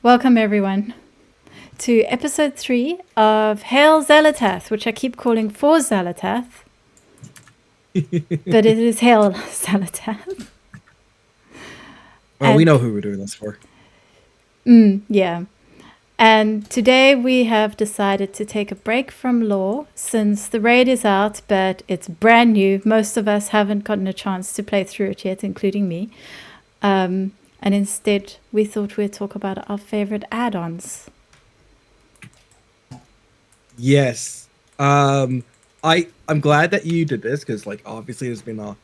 Welcome everyone to episode 3 of Hail Xal'atath, which I keep calling For Xal'atath, but it is Hail Xal'atath. Well, we know who we're doing this for. Yeah. And today we have decided to take a break from lore since the raid is out, but it's brand new. Most of us haven't gotten a chance to play through it yet, including me. And instead, we thought we'd talk about our favorite add-ons. Yes. I'm glad that you did this because, like, obviously there's been a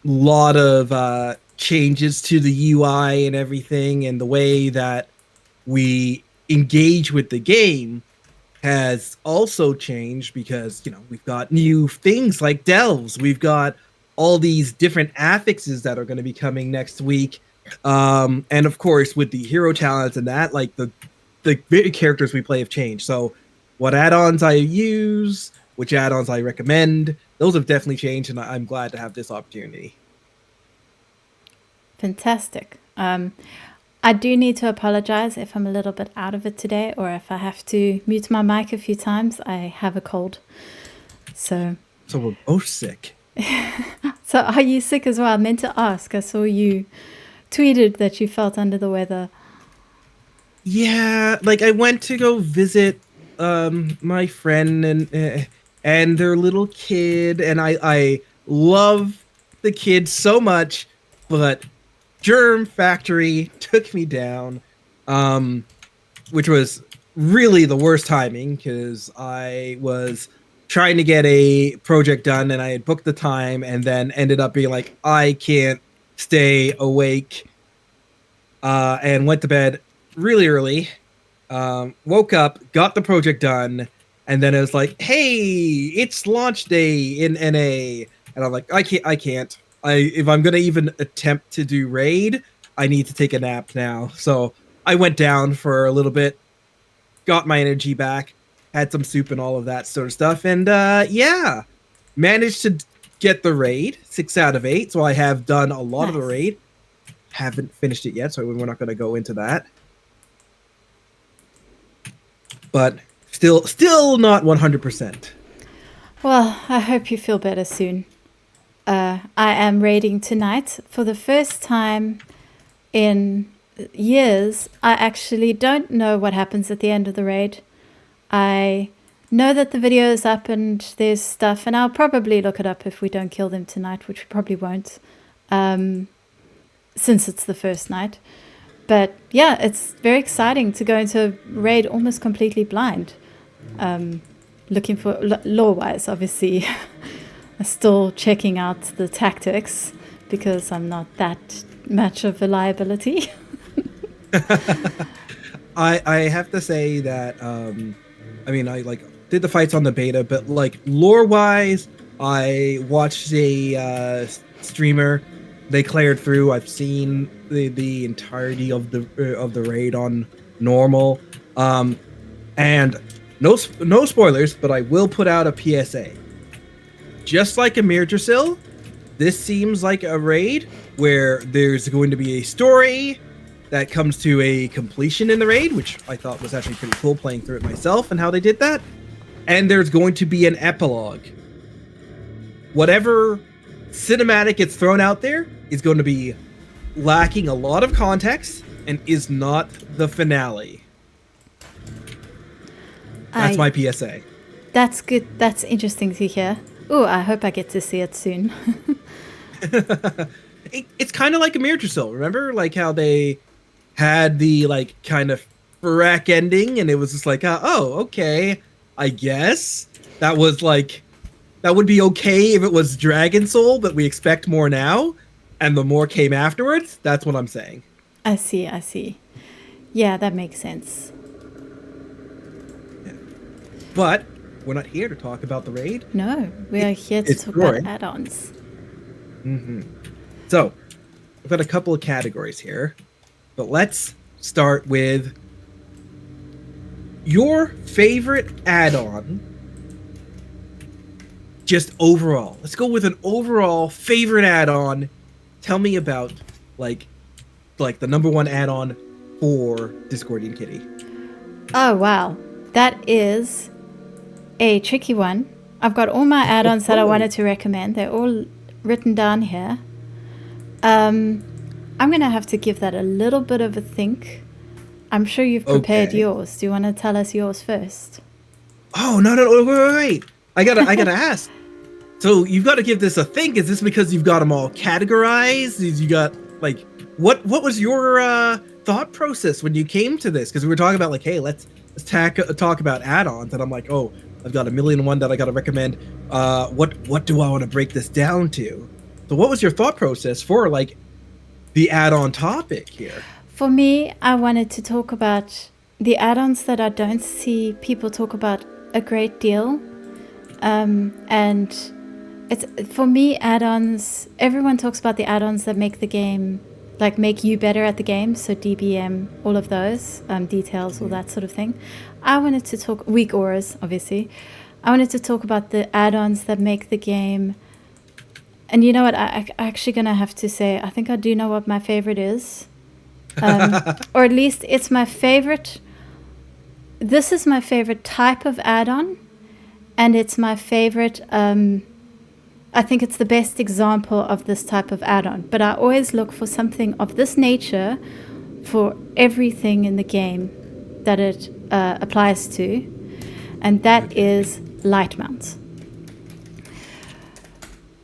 lot of changes to the UI and everything, and the way that we engage with the game has also changed because, you know, we've got new things like delves. We've got all these different affixes that are going to be coming next week. And of course, with the hero talents and that, like the characters we play have changed. So what add-ons I use, which add-ons I recommend, those have definitely changed, and I'm glad to have this opportunity. Fantastic. I do need to apologize if I'm a little bit out of it today, or if I have to mute my mic a few times. I have a cold. So we're both sick. So are you sick as well? I meant to ask. I saw you tweeted that you felt under the weather. Yeah, like I went to go visit my friend and their little kid, and I love the kid so much, but Germ Factory took me down, which was really the worst timing because I was trying to get a project done and I had booked the time and then ended up being like, I can't stay awake, and went to bed really early. Woke up, got the project done, and then it was like, hey, it's launch day in NA. And I'm like, I can't. If I'm gonna even attempt to do raid, I need to take a nap now. So I went down for a little bit, got my energy back, had some soup and all of that sort of stuff, and yeah, managed to get the raid 6 out of 8. So I have done a lot of the raid. Haven't finished it yet, so we're not going to go into that. But still not 100%. Well, I hope you feel better soon. I am raiding tonight for the first time in years. I actually don't know what happens at the end of the raid. I know that the video is up and there's stuff, and I'll probably look it up if we don't kill them tonight, which we probably won't, since it's the first night. But yeah, it's very exciting to go into a raid almost completely blind. Looking for lore-wise, obviously. I'm still checking out the tactics because I'm not that much of a liability. I have to say that I mean, I like did the fights on the beta, but like lore-wise, I watched a streamer. They cleared through. I've seen the entirety of the raid on normal, and no spoilers, but I will put out a PSA. Just like Amirdrasil, this seems like a raid where there's going to be a story that comes to a completion in the raid, which I thought was actually pretty cool playing through it myself and how they did that. And there's going to be an epilogue. Whatever cinematic gets thrown out there is going to be lacking a lot of context and is not the finale. That's my PSA. That's good. That's interesting to hear. Oh, I hope I get to see it soon. It's kind of like Amirdrasil. Remember, like how they had the like kind of Farak ending, and it was just like, oh, okay, I guess that was like that would be okay if it was Dragon Soul, but we expect more now, and the more came afterwards. That's what I'm saying. I see. Yeah, that makes sense. Yeah. But we're not here to talk about the raid. No, we are here to talk about add-ons. Mm-hmm. So, we've got a couple of categories here, but let's start with your favorite add-on. Just overall. Let's go with an overall favorite add-on. Tell me about like the number one add-on for Discordian Kitty? Oh, wow. That is a tricky one. I've got all my add-ons that I wanted to recommend. They're all written down here. I'm going to have to give that a little bit of a think. I'm sure you've prepared yours. Do you want to tell us yours first? Oh, no, wait. I gotta ask. So you've got to give this a think. Is this because you've got them all categorized? You got, like, what was your thought process when you came to this? Because we were talking about, like, hey, let's talk about add-ons, and I'm like, oh, I've got 1,000,001 that I got to recommend. What do I want to break this down to? So what was your thought process for, like, the add-on topic here? For me, I wanted to talk about the add-ons that I don't see people talk about a great deal. And it's, for me, add-ons, everyone talks about the add-ons that make the game, like make you better at the game. So DBM, all of those, details, all that sort of thing. I wanted to talk, weak auras, obviously. I wanted to talk about the add-ons that make the game. And you know what, I'm actually going to have to say, I think I do know what my favorite is. Or at least it's my favorite. This is my favorite type of add-on. And it's my favorite, I think it's the best example of this type of add-on. But I always look for something of this nature for everything in the game that it applies to. And that is light mounts.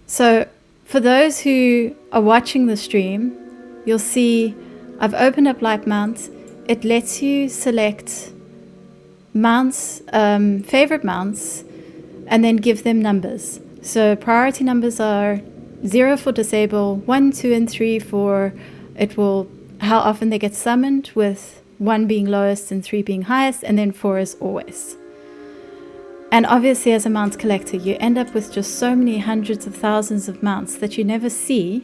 So for those who are watching the stream, you'll see I've opened up light mounts. It lets you select mounts, favorite mounts, and then give them numbers. So priority numbers are 0 for disable, 1, 2, and 3 for it will how often they get summoned, with 1 being lowest and 3 being highest, and then 4 is always. And obviously, as a mounts collector, you end up with just so many hundreds of thousands of mounts that you never see.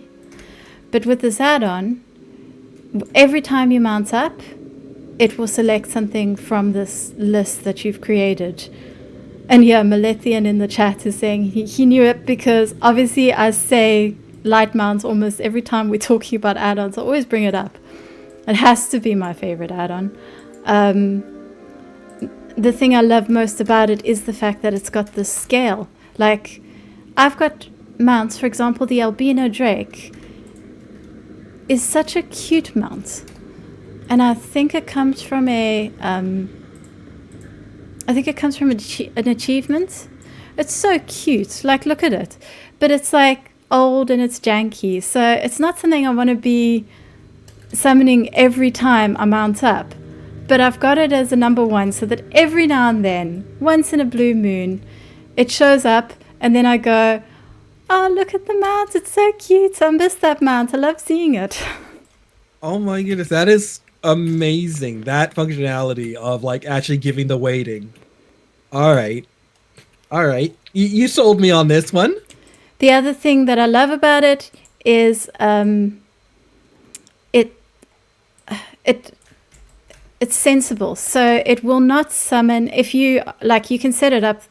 But with this add-on, every time you mount up, it will select something from this list that you've created. And yeah, Malethian in the chat is saying he knew it because obviously I say light mounts almost every time we're talking about add-ons. I always bring it up. It has to be my favorite add-on. The thing I love most about it is the fact that it's got this scale. Like, I've got mounts, for example, the albino drake is such a cute mount. And I think it comes from an achievement. It's so cute. Like, look at it. But it's like old and it's janky. So it's not something I want to be summoning every time I mount up. But I've got it as a number 1 so that every now and then, once in a blue moon, it shows up and then I go, oh, look at the mount. It's so cute. I miss that mount. I love seeing it. Oh my goodness. That is amazing. That functionality of like actually giving the weighting. All right. You sold me on this one. The other thing that I love about it is it's sensible. So it will not summon, if you like, you can set it up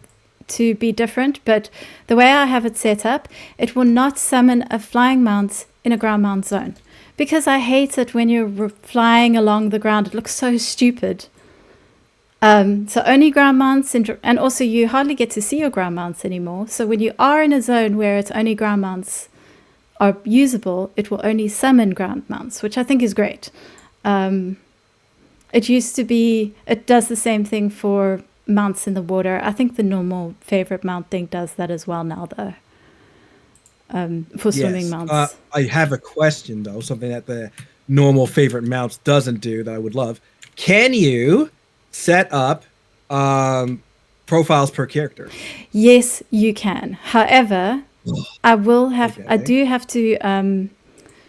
to be different, but the way I have it set up, it will not summon a flying mount in a ground mount zone. Because I hate it when you're flying along the ground. It looks so stupid. So only ground mounts, and also you hardly get to see your ground mounts anymore. So when you are in a zone where it's only ground mounts are usable, it will only summon ground mounts, which I think is great. It used to be, it does the same thing for mounts in the water. I think the normal favorite mount thing does that as well now, though. For swimming mounts. I have a question, though, something that the normal favorite mounts doesn't do that I would love. Can you set up profiles per character? Yes, you can. However, I do have to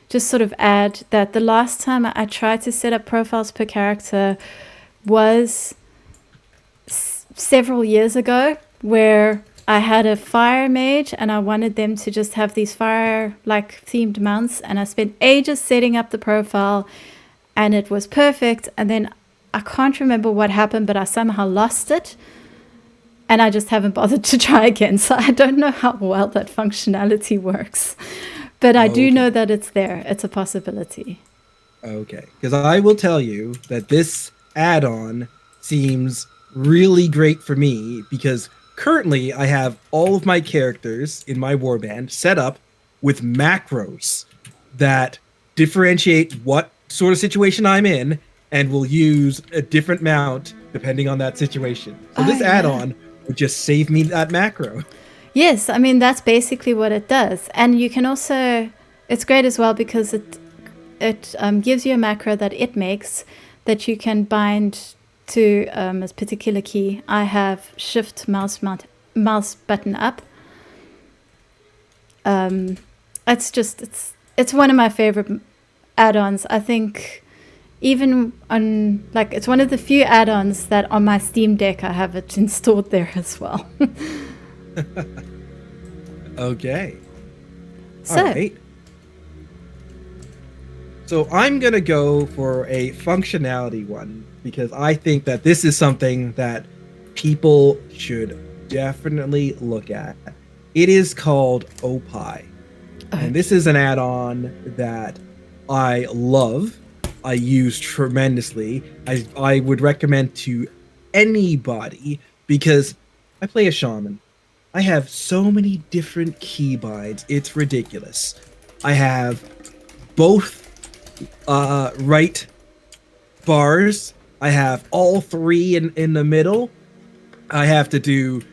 just sort of add that the last time I tried to set up profiles per character was several years ago, where I had a fire mage and I wanted them to just have these fire-like themed mounts, and I spent ages setting up the profile and it was perfect, and then I can't remember what happened, but I somehow lost it and I just haven't bothered to try again. So I don't know how well that functionality works, but I do know that it's there. It's a possibility. Okay, because I will tell you that this add-on seems really great for me because currently I have all of my characters in my warband set up with macros that differentiate what sort of situation I'm in and will use a different mount depending on that situation. So Oh, this yeah. add-on would just save me that macro. Yes, I mean, that's basically what it does. And you can also, it's great as well because it gives you a macro that it makes that you can bind to a particular key. I have shift mouse button up. It's one of my favorite add-ons. I think even on like it's one of the few add-ons that on my Steam Deck I have it installed there as well. Okay. So, All right. So I'm going to go for a functionality one because I think that this is something that people should definitely look at. It is called Opie. And this is an add-on that I love. I use tremendously. I would recommend to anybody because I play a shaman. I have so many different keybinds. It's ridiculous. I have both right bars. I have all three in the middle. I have to do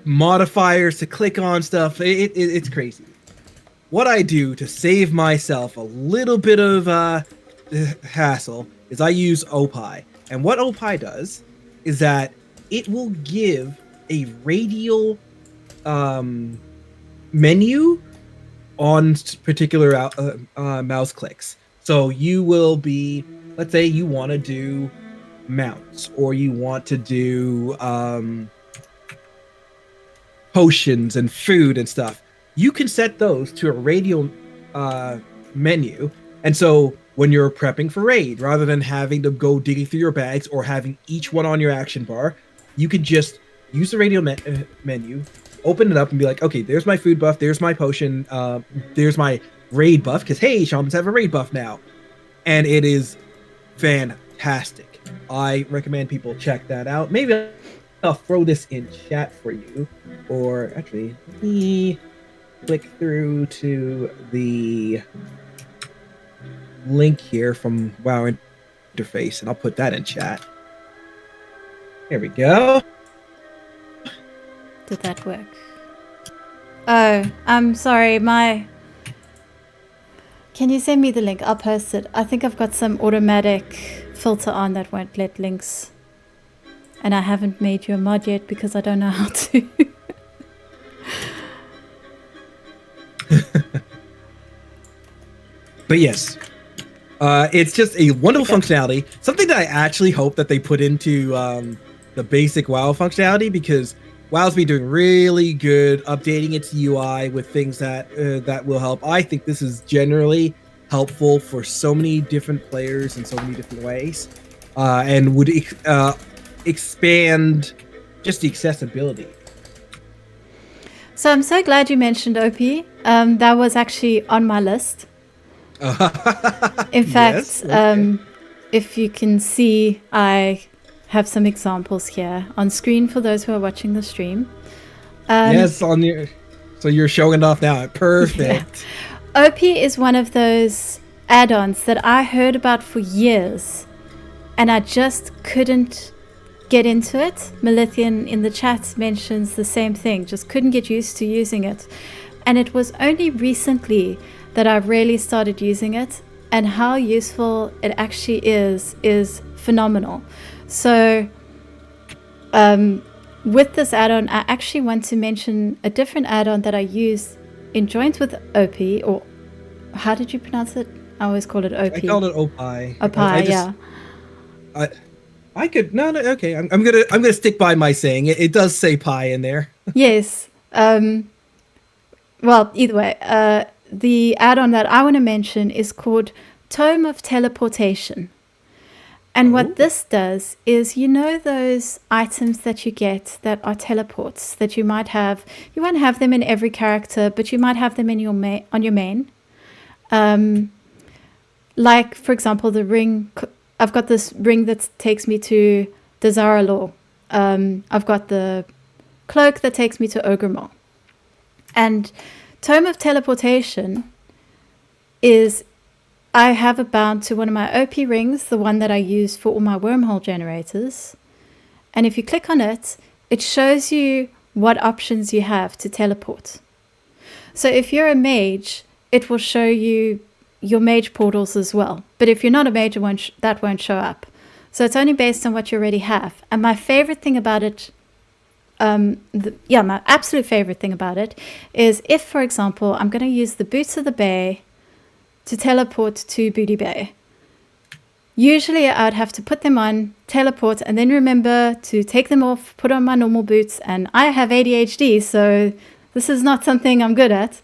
modifiers to click on stuff. It's crazy. What I do to save myself a little bit of hassle is I use Opie. And what Opie does is that it will give a radial menu on particular mouse clicks. So you will be, let's say you want to do mounts or you want to do potions and food and stuff. You can set those to a radial menu. And so when you're prepping for raid, rather than having to go digging through your bags or having each one on your action bar, you can just use the radial menu, open it up and be like, okay, there's my food buff, there's my potion, there's my raid buff, because hey, shamans have a raid buff now. And it is fantastic. I recommend people check that out. Maybe I'll throw this in chat for you. Or actually, let me click through to the link here from WoW interface, and I'll put that in chat. Here we go. did that work? Oh, I'm sorry. Can you send me the link? I'll post it. I think I've got some automatic filter on that won't let links. And I haven't made you a mod yet because I don't know how to. But yes, it's just a wonderful functionality. Something that I actually hope that they put into the basic WoW functionality, because WoW's been doing really good updating its UI with things that that will help. I think this is generally helpful for so many different players in so many different ways, and would expand just the accessibility. So I'm so glad you mentioned OP. That was actually on my list. In fact, Yes, okay. if you can see, I have some examples here on screen for those who are watching the stream. Yes, on your. So you're showing it off now. Perfect. Yeah. OP is one of those add-ons that I heard about for years, and I just couldn't get into it. Melithian in the chat mentions the same thing, just couldn't get used to using it. And it was only recently that I really started using it, and how useful it actually is phenomenal. So with this add-on, I actually want to mention a different add-on that I use in joint with OP, or how did you pronounce it? I always call it OP. I called it Opie. Opie, yeah. I could no okay. I'm gonna stick by my saying it. It does say pie in there. Yes. Well, either way, the add-on that I want to mention is called Tome of Teleportation. And what this does is, you know, those items that you get that are teleports that you might have. You won't have them in every character, but you might have them in your on your main. Like, for example, the ring. I've got this ring that takes me to Desaralor. I've got the cloak that takes me to Ogremor. And Tome of Teleportation is, I have it bound to one of my OP rings, the one that I use for all my wormhole generators. And if you click on it, it shows you what options you have to teleport. So if you're a mage, it will show you your mage portals as well. But if you're not a mage, that won't show up. So it's only based on what you already have. And my favorite thing about it, my absolute favorite thing about it is if, for example, I'm going to use the Boots of the Bay to teleport to Booty Bay. Usually I'd have to put them on, teleport, and then remember to take them off, put on my normal boots. And I have ADHD, so this is not something I'm good at.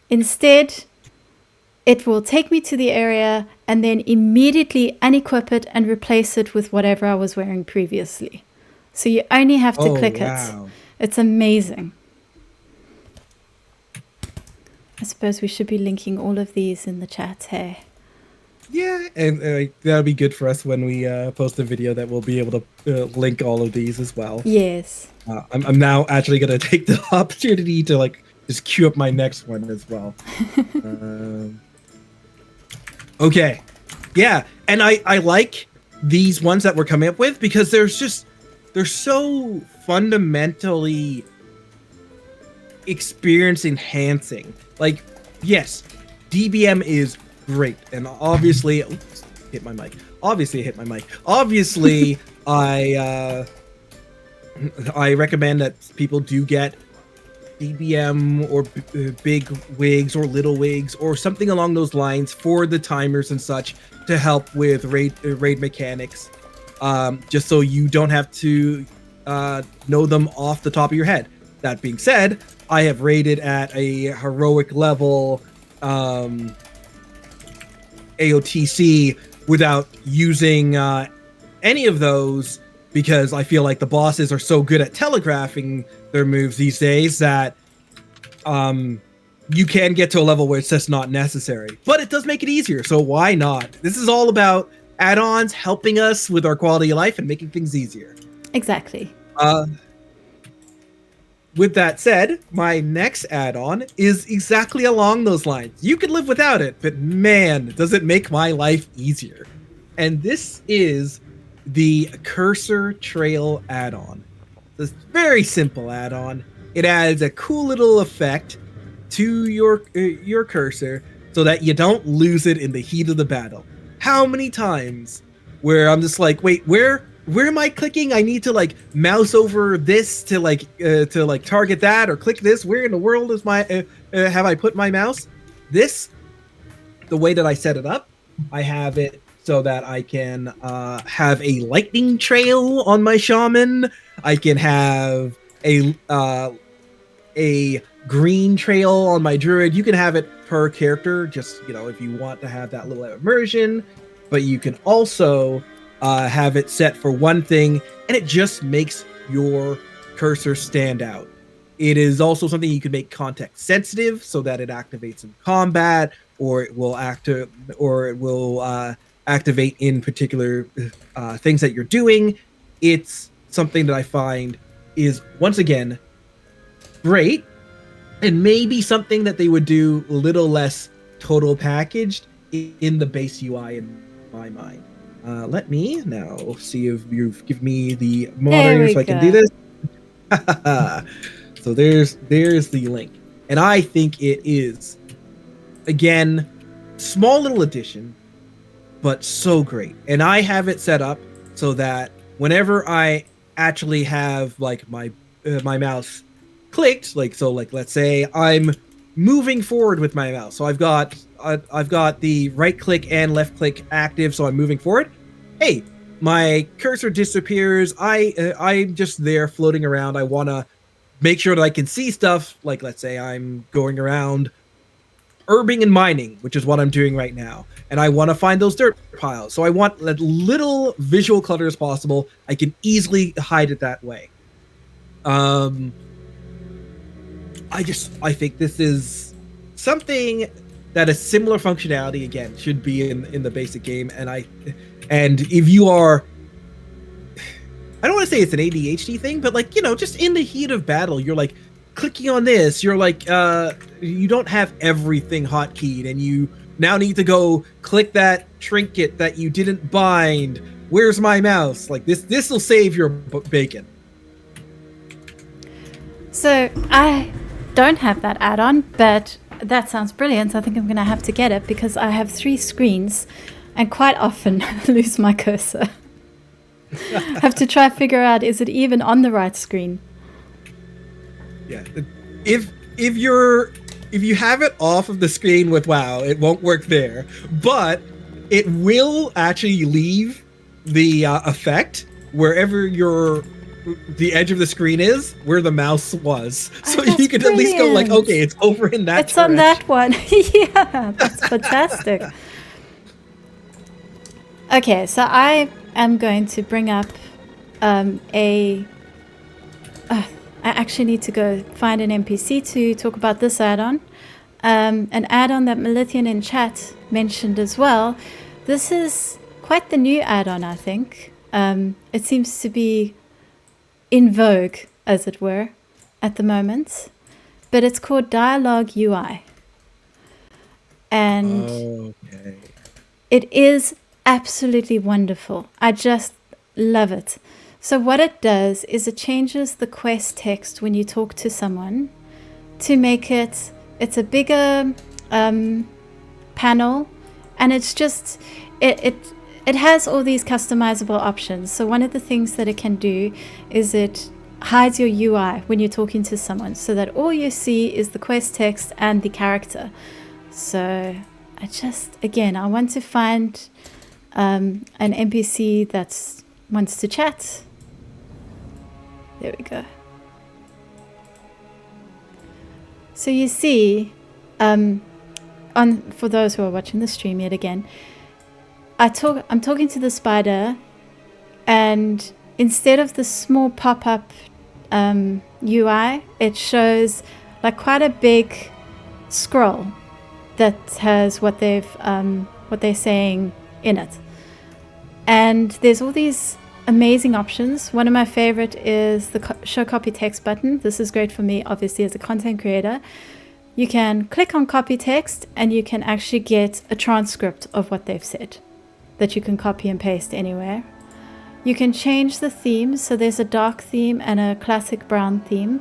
Instead, it will take me to the area and then immediately unequip it and replace it with whatever I was wearing previously. So you only have to click it. It's amazing. I suppose we should be linking all of these in the chat, hey? Yeah, and that'll be good for us when we post a video that we'll be able to link all of these as well. Yes. I'm now actually going to take the opportunity to like just queue up my next one as well. Okay. Yeah, and I like these ones that we're coming up with because they're so fundamentally experience enhancing. Like, yes, DBM is great, and obviously, hit my mic. Obviously, I recommend that people do get DBM or big wigs or little wigs or something along those lines for the timers and such to help with raid mechanics, just so you don't have to know them off the top of your head. That being said, I have raided at a heroic level AOTC without using any of those because I feel like the bosses are so good at telegraphing their moves these days that you can get to a level where it's just not necessary. But it does make it easier, so why not? This is all about add-ons helping us with our quality of life and making things easier. Exactly. With that said, my next add-on is exactly along those lines. You could live without it, but man, does it make my life easier. And this is the Cursor Trail add-on. This very simple add-on. It adds a cool little effect to your cursor so that you don't lose it in the heat of the battle. How many times where I'm just like, wait, where am I clicking? I need to like mouse over this to target that or click this. Where in the world is my have I put my mouse? This, the way that I set it up, I have it so that I can have a lightning trail on my shaman. I can have a green trail on my druid. You can have it per character, just if you want to have that little immersion. But you can also have it set for one thing, and it just makes your cursor stand out. It is also something you can make context sensitive, so that it activates in combat, or it will activate in particular things that you're doing. It's something that I find is once again great, and maybe something that they would do a little less total packaged in the base UI in my mind. Let me now see if you've given me the moderator so I can do this. So there's the link. And I think it is, again, small little addition, but so great. And I have it set up so that whenever I actually have like my mouse clicked, like let's say I'm moving forward with my mouse. So I've got the right click and left click active, so I'm moving forward. Hey, my cursor disappears. I'm just there floating around. I want to make sure that I can see stuff. Like, let's say I'm going around herbing and mining, which is what I'm doing right now. And I want to find those dirt piles. So I want as little visual clutter as possible. I can easily hide it that way. I think this is something that a similar functionality again should be in the basic game. And if you are, I don't want to say it's an ADHD thing, but like, just in the heat of battle, you're like clicking on this, you're like, you don't have everything hotkeyed, and you now need to go click that trinket that you didn't bind. Where's my mouse? Like this will save your bacon. So I don't have that add-on, but that sounds brilliant. I think I'm going to have to get it because I have 3 screens and quite often lose my cursor. Have to try figure out, is it even on the right screen? Yeah. If you have it off of the screen with WoW, it won't work there, but it will actually leave the effect wherever the edge of the screen is, where the mouse was. So you can at least go like, okay, it's over in that direction. On that one. Yeah, that's fantastic. Okay, so I am going to bring up I actually need to go find an NPC to talk about this add-on. An add-on that Melithian in chat mentioned as well. This is quite the new add-on, I think. It seems to be in vogue, as it were, at the moment. But it's called Dialogue UI. And it is absolutely wonderful. I just love it. So what it does is it changes the quest text when you talk to someone to make it's a bigger panel, and it's just it has all these customizable options. So one of the things that it can do is it hides your UI when you're talking to someone, so that all you see is the quest text and the character. So I want to find an NPC that wants to chat. There we go. So you see, for those who are watching the stream yet again, I'm talking to the spider, and instead of the small pop-up UI, it shows like quite a big scroll that has what they're saying in it. And there's all these amazing options. One of my favorite is the show copy text button. This is great for me, obviously, as a content creator. You can click on copy text and you can actually get a transcript of what they've said that you can copy and paste anywhere. You can change the themes. So there's a dark theme and a classic brown theme.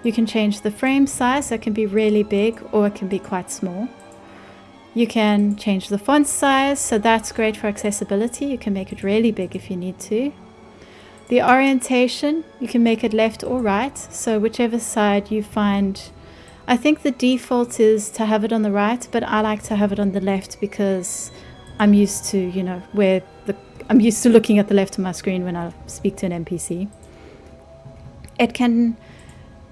You can change the frame size. So it can be really big or it can be quite small. You can change the font size, so that's great for accessibility. You can make it really big if you need to. The orientation, you can make it left or right, so whichever side you find. I think the default is to have it on the right, but I like to have it on the left because I'm used to, I'm used to looking at the left of my screen when I speak to an NPC. It can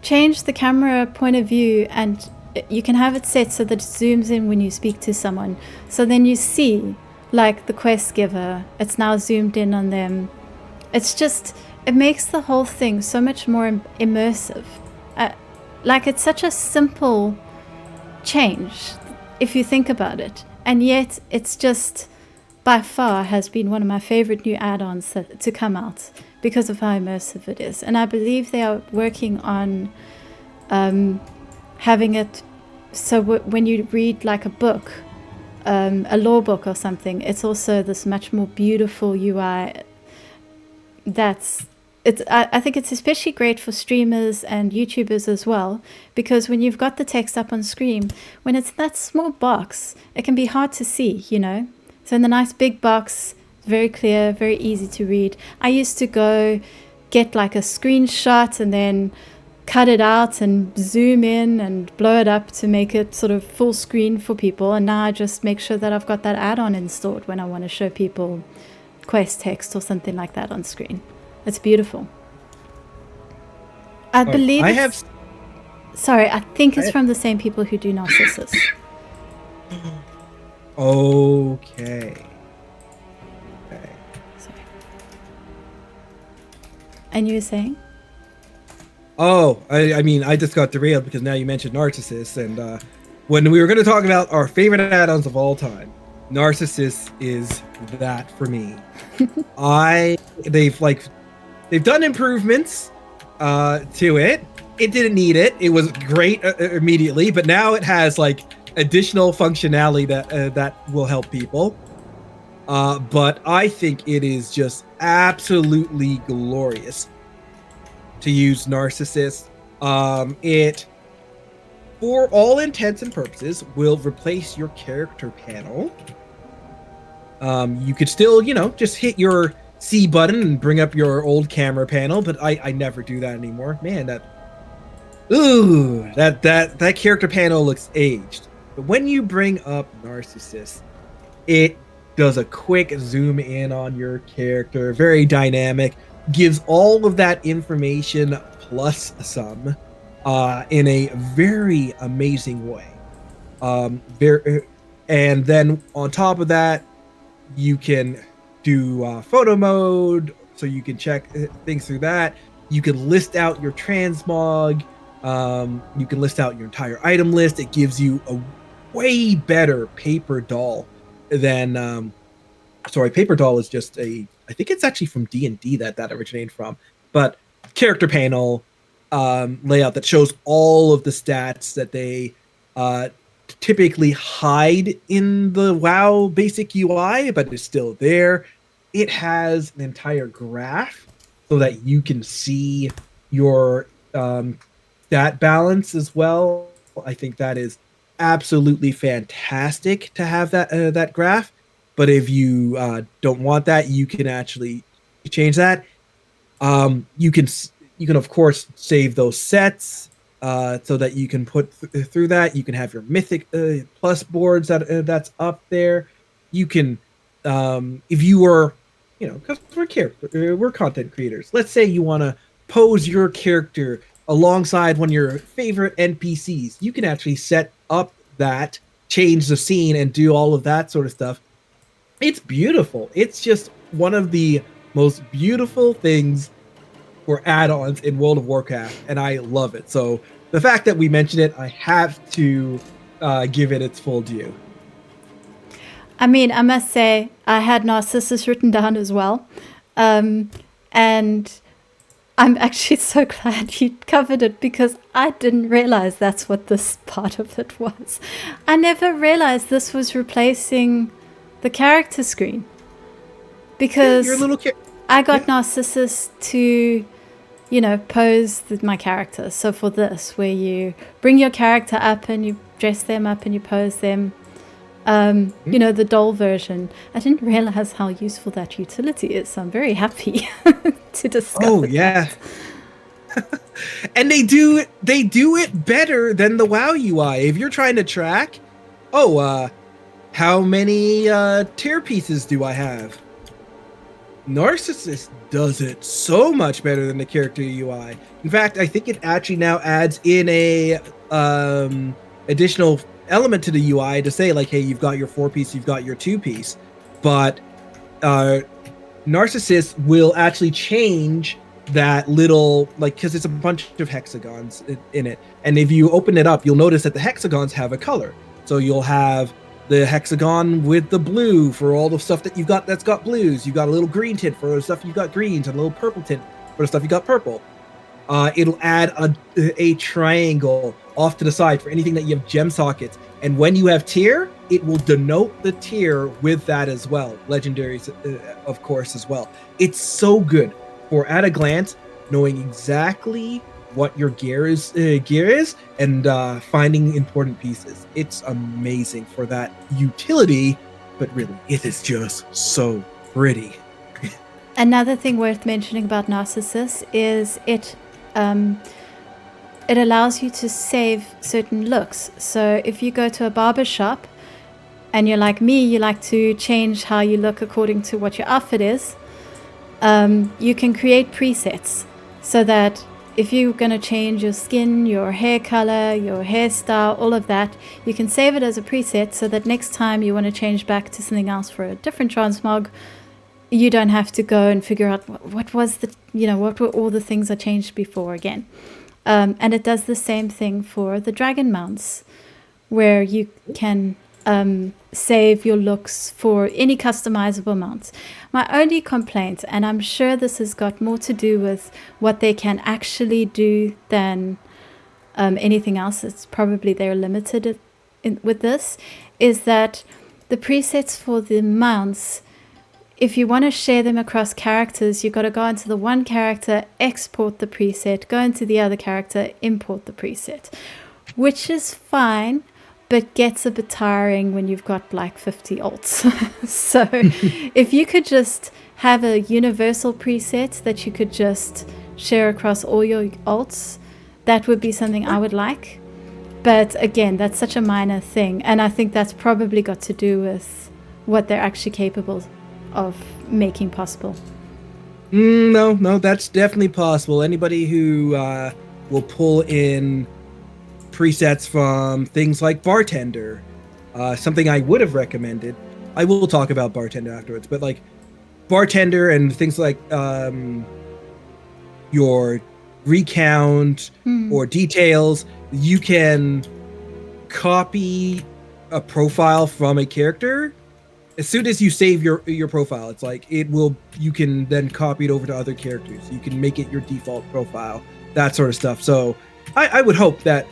change the camera point of view, and you can have it set so that it zooms in when you speak to someone. So then you see, like the quest giver, it's now zoomed in on them. It makes the whole thing so much more immersive. It's such a simple change, if you think about it. And yet, it's just, by far, has been one of my favorite new add-ons to come out because of how immersive it is. And I believe they are working on having it so when you read like a book, a law book or something, it's also this much more beautiful UI. I think it's especially great for streamers and YouTubers as well, because when you've got the text up on screen, when it's that small box, it can be hard to see, So in the nice big box, very clear, very easy to read. I used to go get like a screenshot and then cut it out and zoom in and blow it up to make it sort of full screen for people. And now I just make sure that I've got that add-on installed when I want to show people quest text or something like that on screen. It's beautiful. I believe Sorry, I think it's from the same people who do Narcissus. Okay. Sorry. And you were saying? Oh, I mean, I just got derailed because now you mentioned Narcissus, and when we were going to talk about our favorite add-ons of all time, Narcissus is that for me. They've done improvements to it. It didn't need it. It was great immediately, but now it has like additional functionality that will help people. But I think it is just absolutely glorious to use Narcissus. It, for all intents and purposes, will replace your character panel. You could still, just hit your C button and bring up your old camera panel, but I never do that anymore. Man, that character panel looks aged. But when you bring up Narcissus, it does a quick zoom in on your character, very dynamic, gives all of that information plus some in a very amazing way. And then on top of that, you can do photo mode, so you can check things through that. You can list out your transmog. You can list out your entire item list. It gives you a way better paper doll than paper doll is just I think it's actually from D&D that originated from, but character panel layout that shows all of the stats that they typically hide in the WoW basic UI, but it's still there. It has an entire graph so that you can see your stat balance as well. I think that is absolutely fantastic to have that graph. But if you don't want that, you can actually change that. You can of course save those sets so that you can put through that. You can have your mythic plus boards that's up there. You can, if you were, because we're content creators. Let's say you want to pose your character alongside one of your favorite NPCs. You can actually set up that, change the scene, and do all of that sort of stuff. It's beautiful. It's just one of the most beautiful things for add-ons in World of Warcraft, and I love it. So the fact that we mentioned it, I have to give it its full due. I mean, I must say, I had Narcissus written down as well. And I'm actually so glad you covered it, because I didn't realize that's what this part of it was. I never realized this was replacing the character screen, because your little I got Narcissus to, pose my character. So for this, where you bring your character up and you dress them up and you pose them, the doll version. I didn't realize how useful that utility is. So I'm very happy to discover. Oh yeah. And they do it better than the WoW UI. If you're trying to track, how many tier pieces do I have? Narcissus does it so much better than the character UI. In fact, I think it actually now adds in a additional element to the UI to say, like, hey, you've got your 4-piece, you've got your 2-piece. But Narcissus will actually change that little, because it's a bunch of hexagons in it. And if you open it up, you'll notice that the hexagons have a color. So you'll have the hexagon with the blue for all the stuff that you've got that's got blues. You've got a little green tint for the stuff you've got greens, and a little purple tint for the stuff you got purple. It'll add a triangle off to the side for anything that you have gem sockets. And when you have tier, it will denote the tier with that as well. Legendaries, of course, as well. It's so good for, at a glance, knowing exactly what your gear is and finding important pieces. It's amazing for that utility, but really, it is just so pretty. Another thing worth mentioning about Narcissus is it allows you to save certain looks. So if you go to a barber shop and you're like me, you like to change how you look according to what your outfit is, you can create presets so that if you're going to change your skin, your hair color, your hairstyle, all of that, you can save it as a preset so that next time you want to change back to something else for a different transmog, you don't have to go and figure out what was the, what were all the things I changed before again. And it does the same thing for the dragon mounts, where you can save your looks for any customizable mounts. My only complaint, and I'm sure this has got more to do with what they can actually do than anything else, it's probably they're limited with this, is that the presets for the mounts, if you want to share them across characters, you've got to go into the one character, export the preset, go into the other character, import the preset, which is fine, but gets a bit tiring when you've got like 50 alts. So if you could just have a universal preset that you could just share across all your alts, that would be something I would like. But again, that's such a minor thing. And I think that's probably got to do with what they're actually capable of making possible. No, that's definitely possible. Anybody who will pull in presets from things like Bartender, something I would have recommended. I will talk about Bartender afterwards, but like Bartender and things like your recount or details, you can copy a profile from a character. As soon as you save your profile, it's like you can then copy it over to other characters. You can make it your default profile, that sort of stuff. So I would hope that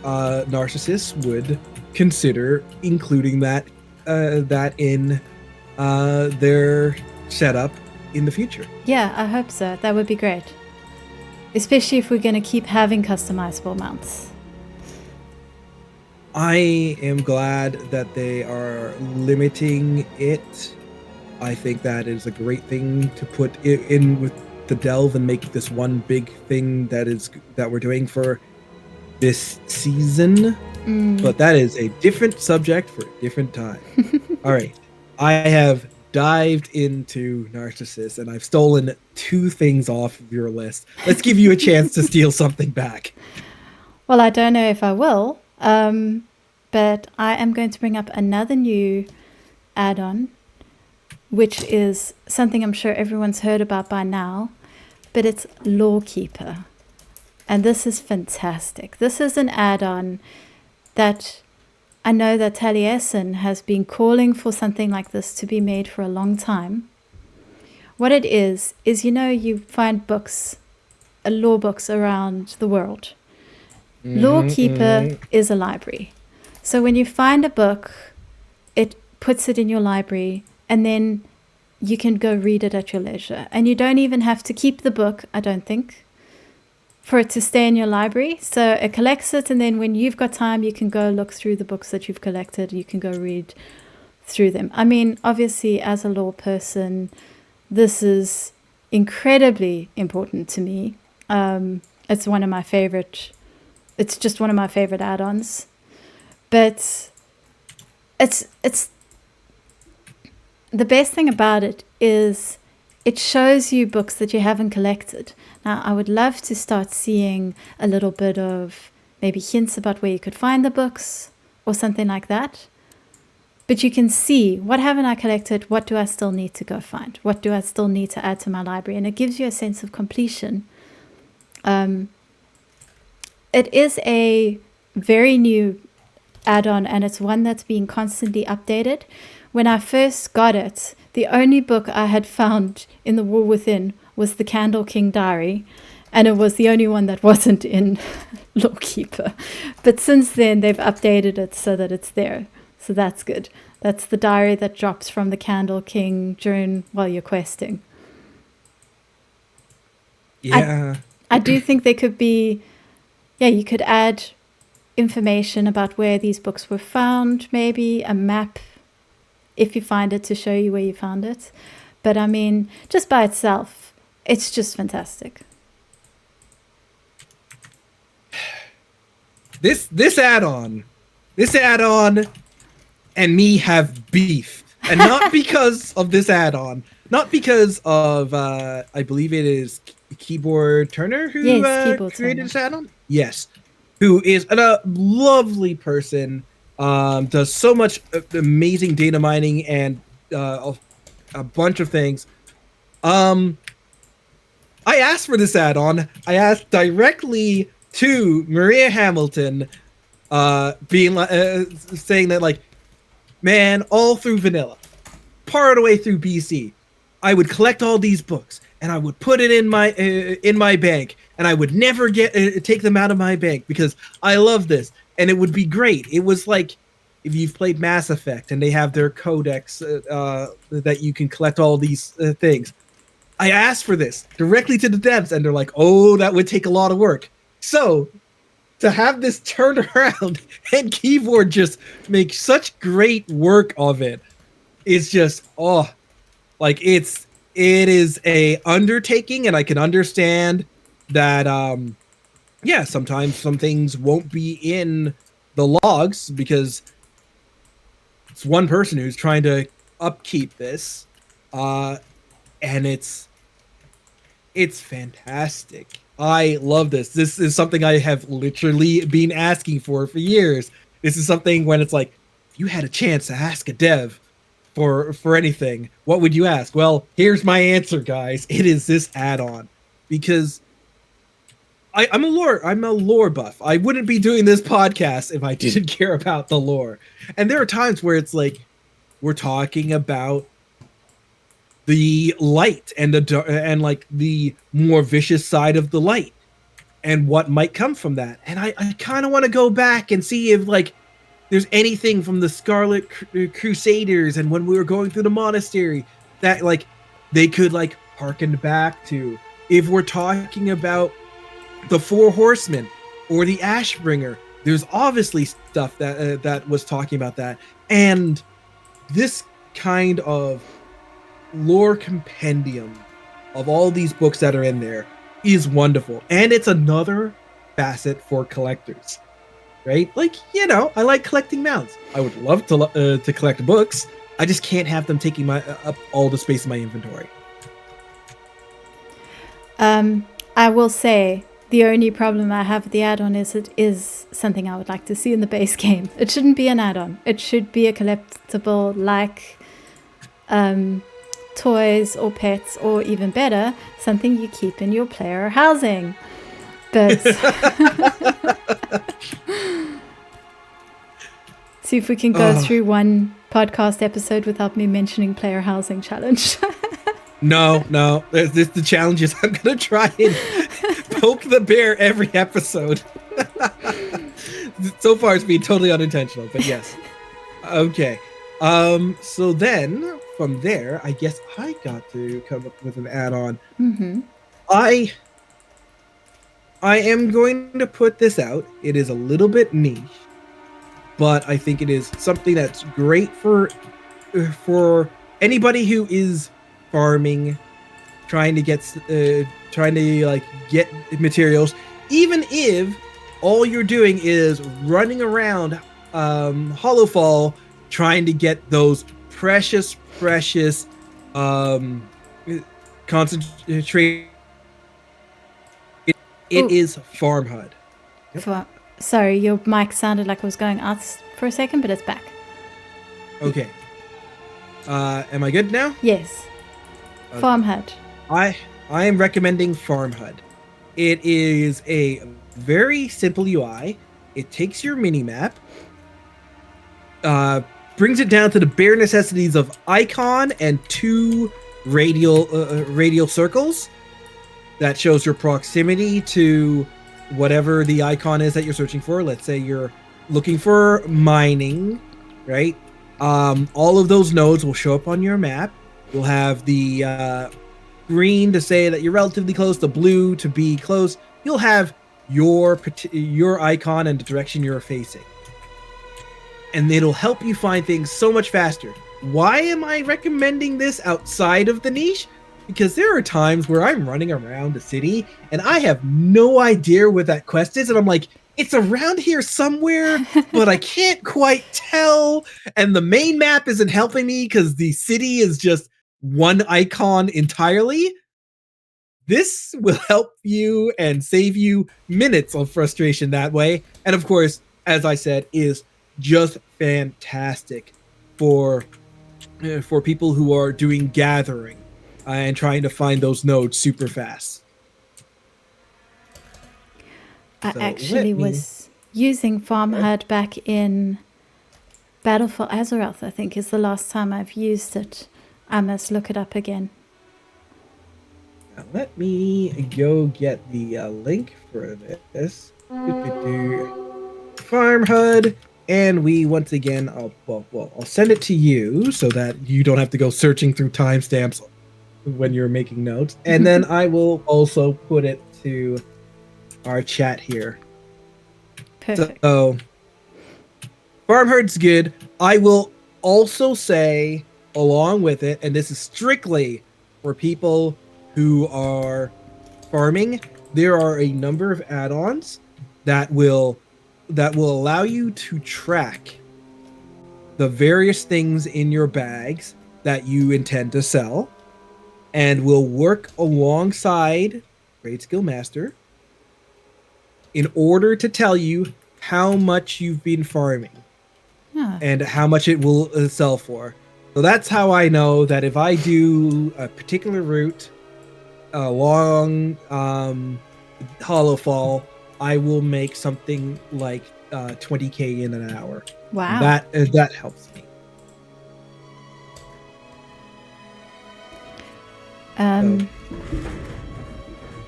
Narcissus would consider including that in their setup in the future. Yeah, I hope so. That would be great. Especially if we're going to keep having customizable mounts. I am glad that they are limiting it. I think that is a great thing to put it in with the delve and make this one big thing that we're doing for this season. But that is a different subject for a different time. All right. I have dived into Narcissus and I've stolen 2 things off of your list. Let's give you a chance to steal something back. Well, I don't know if I will, but I am going to bring up another new add-on, which is something I'm sure everyone's heard about by now, but it's Lawkeeper. And this is fantastic. This is an add-on that I know that Taliesin has been calling for something like this to be made for a long time. What it is you find books, law books around the world. Lawkeeper is a library. So when you find a book, it puts it in your library, and then you can go read it at your leisure. And you don't even have to keep the book, I don't think, for it to stay in your library. So it collects it, and then when you've got time, you can go look through the books that you've collected. You can go read through them. I mean, obviously, as a law person, this is incredibly important to me. It's one of my favorite. It's just one of my favorite add-ons. But it's the best thing about it is it shows you books that you haven't collected. Now, I would love to start seeing a little bit of maybe hints about where you could find the books or something like that. But you can see, what haven't I collected? What do I still need to go find? What do I still need to add to my library? And it gives you a sense of completion. It is a very new add-on, and it's one that's being constantly updated. When I first got it, the only book I had found in the War Within was the Candle King Diary, and it was the only one that wasn't in Lawkeeper. But since then, they've updated it so that it's there. So that's good. That's the diary that drops from the Candle King while you're questing. Yeah. I do think there could be, you could add information about where these books were found, maybe a map, if you find it, to show you where you found it. But I mean, just by itself, it's just fantastic. This add-on and me have beef, and not because of this add-on, not because of I believe it is Keyboard Turner who created this add-on. Yes, who is a lovely person. Does so much amazing data mining and a bunch of things. I asked for this add-on. I asked directly to Maria Hamilton, being like saying that like, man, all through vanilla, part of the way through BC, I would collect all these books and I would put it in my bank, and I would never get take them out of my bank because I love this, and it would be great. It was like if you've played Mass Effect and they have their codex that you can collect all these things. I asked for this directly to the devs, and they're like, "Oh, that would take a lot of work." So to have this turned around and Keyboard just make such great work of it is just like it is a undertaking, and I can understand that yeah, sometimes some things won't be in the logs because it's one person who's trying to upkeep this, and it's fantastic. I love this. This is something I have literally been asking for years. This is something when it's like, if you had a chance to ask a dev for anything, what would you ask? Well, here's my answer, guys. It is this add-on, because I'm a lore buff. I wouldn't be doing this podcast if I didn't care about the lore. And there are times where it's like we're talking about the light and and like the more vicious side of the light and what might come from that. And I kind of want to go back and see if like there's anything from the Scarlet Crusaders and when we were going through the monastery that like they could like harken back to. If we're talking about the Four Horsemen or the Ashbringer, there's obviously stuff that that was talking about that. And this kind of lore compendium of all these books that are in there is wonderful, and it's another facet for collectors, right? Like, you know, I like collecting mounts. I would love to collect books. I just can't have them taking my up all the space in my inventory. I will say the only problem I have with the add-on is it is something I would like to see in the base game. It shouldn't be an add-on. It should be a collectible like toys or pets, or even better, something you keep in your player housing. But see if we can go through one podcast episode without me mentioning player housing challenge. No, this the challenge is I'm gonna try and poke the bear every episode. So far it's been totally unintentional, but yes. Okay. So then from there, I guess I got to come up with an add-on. Mm-hmm. I am going to put this out. It is a little bit niche, but I think it is something that's great for anybody who is farming, trying to get materials, even if all you're doing is running around Hollowfall trying to get those precious concentrate. It is Farm HUD. Yep. Sorry, your mic sounded like it was going out for a second, but it's back. Okay. Am I good now? Yes. Okay. Farm HUD. I am recommending Farm HUD. It is a very simple UI. It takes your mini map, brings it down to the bare necessities of icon and 2 radial circles that shows your proximity to whatever the icon is that you're searching for. Let's say you're looking for mining, right? All of those nodes will show up on your map. You'll have the green to say that you're relatively close, the blue to be close. You'll have your icon and the direction you're facing. And it'll help you find things so much faster. Why am I recommending this outside of the niche? Because there are times where I'm running around the city and I have no idea where that quest is, and I'm like, it's around here somewhere, but I can't quite tell. And the main map isn't helping me because the city is just one icon entirely. This will help you and save you minutes of frustration that way. And of course, as I said, is just fantastic for people who are doing gathering and trying to find those nodes super fast. I actually was using Farm HUD back in Battle for Azeroth, I think, is the last time I've used it. I must look it up again. Now let me go get the link for this. Farm HUD, and we once again, I'll send it to you so that you don't have to go searching through timestamps when you're making notes, and then I will also put it to our chat here. Perfect. So, Farm HUD's good. I will also say, along with it, and this is strictly for people who are farming, there are a number of add-ons that will allow you to track the various things in your bags that you intend to sell, and will work alongside Great Skill Master in order to tell you how much you've been farming and how much it will sell for. So that's how I know that if I do a particular route along Hollowfall, I will make something like 20k in an hour. Wow. That helps me.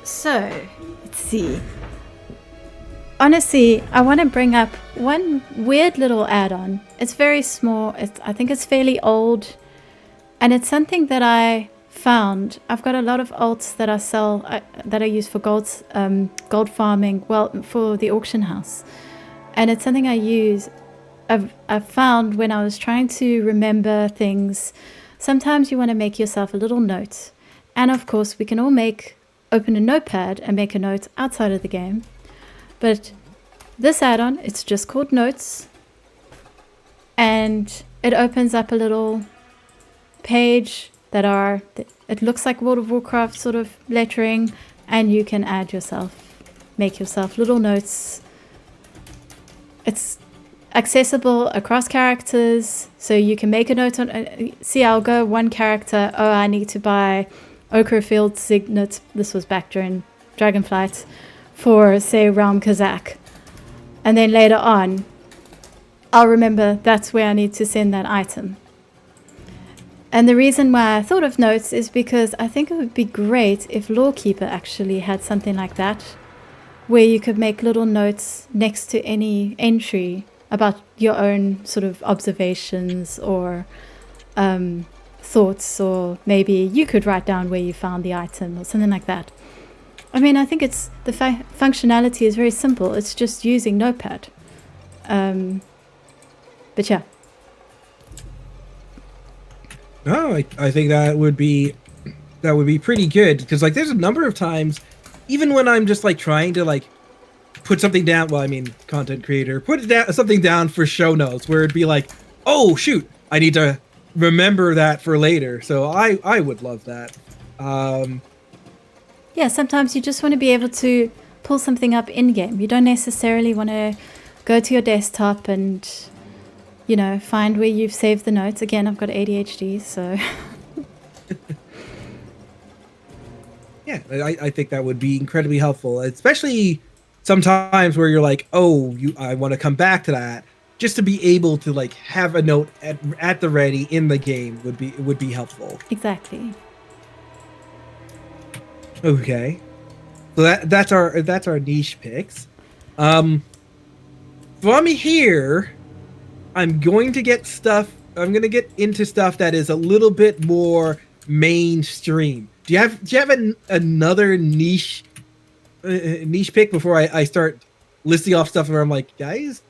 So, let's see. Honestly, I want to bring up one weird little add-on. It's very small. I think it's fairly old. And it's something that I found. I've got a lot of alts that I sell, that I use for gold farming, well, for the auction house. And it's something I use. I've found when I was trying to remember things, sometimes you want to make yourself a little note. And of course, we can all open a notepad and make a note outside of the game. But this add-on, it's just called Notes. And it opens up a little page it looks like World of Warcraft sort of lettering. And you can make yourself little notes. It's accessible across characters. So you can make a note on, see, I'll go one character. Oh, I need to buy Ochrefield Signet. This was back during Dragonflight. For, say, Realm Kazakh. And then later on, I'll remember that's where I need to send that item. And the reason why I thought of notes is because I think it would be great if Lawkeeper actually had something like that, where you could make little notes next to any entry about your own sort of observations or thoughts, or maybe you could write down where you found the item or something like that. I mean, I think it's the functionality is very simple. It's just using Notepad. But yeah. No, I think that would be pretty good, because like there's a number of times, even when I'm just like trying to like put something down. Well, I mean, content creator, something down for show notes, where it'd be like, oh shoot, I need to remember that for later. So I would love that. Yeah, sometimes you just want to be able to pull something up in-game. You don't necessarily want to go to your desktop and, find where you've saved the notes. Again, I've got ADHD, so... Yeah, I think that would be incredibly helpful, especially sometimes where you're like, I want to come back to that. Just to be able to like have a note at the ready in the game would be helpful. Exactly. Okay, so that's our niche picks. From here, I'm going to get into stuff that is a little bit more mainstream. Do you have another niche pick before I start listing off stuff where I'm like, guys,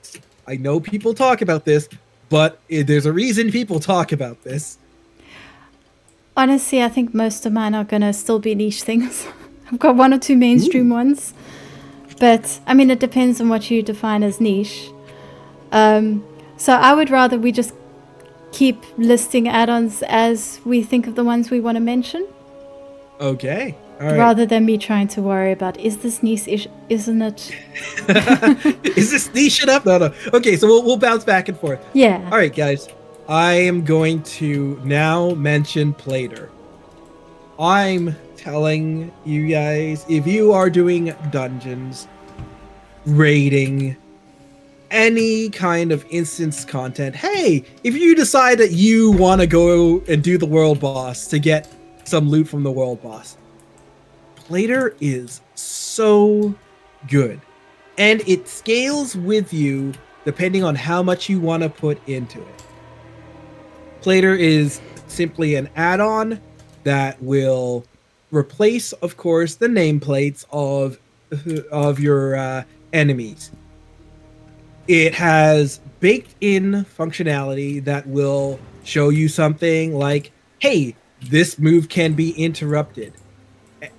I know people talk about this, but there's a reason people talk about this. Honestly, I think most of mine are going to still be niche things. I've got one or two mainstream ones. But, I mean, it depends on what you define as niche. So I would rather we just keep listing add-ons as we think of the ones we want to mention. Okay. All right. Rather than me trying to worry about, is this niche, isn't it? Is this niche enough? No. Okay, so we'll bounce back and forth. Yeah. All right, guys. I am going to now mention Plater. I'm telling you guys, if you are doing dungeons, raiding, any kind of instance content. Hey, if you decide that you want to go and do the world boss to get some loot from the world boss, Plater is so good. And it scales with you depending on how much you want to put into it. Plater is simply an add-on that will replace, of course, the nameplates of your enemies. It has baked in functionality that will show you something like, hey, this move can be interrupted,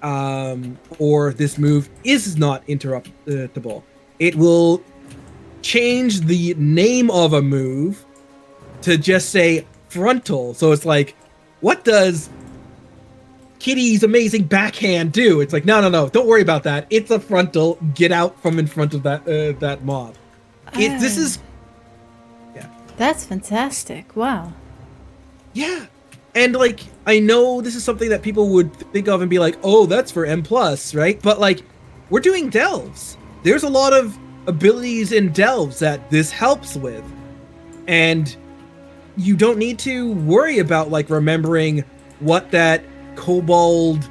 or this move is not interruptible. It will change the name of a move to just say frontal. So it's like, what does Kitty's amazing backhand do? It's like, no, don't worry about that. It's a frontal. Get out from in front of that mob. This is, yeah. That's fantastic. Wow. Yeah. And like, I know this is something that people would think of and be like, oh, that's for M+, right? But like, we're doing delves. There's a lot of abilities in delves that this helps with. And you don't need to worry about like remembering what that kobold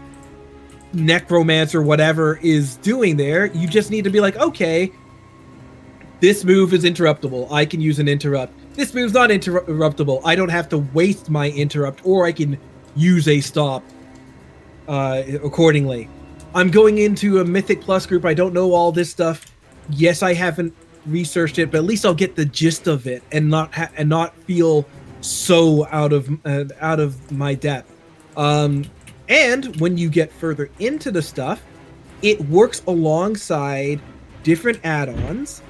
necromancer whatever is doing there. You just need to be like, okay, this move is interruptible. I can use an interrupt. This move's not interruptible. I don't have to waste my interrupt, or I can use a stop accordingly. I'm going into a Mythic Plus group. I don't know all this stuff. Yes, I haven't researched it, but at least I'll get the gist of it and not feel so out of my depth. And when you get further into the stuff, it works alongside different add-ons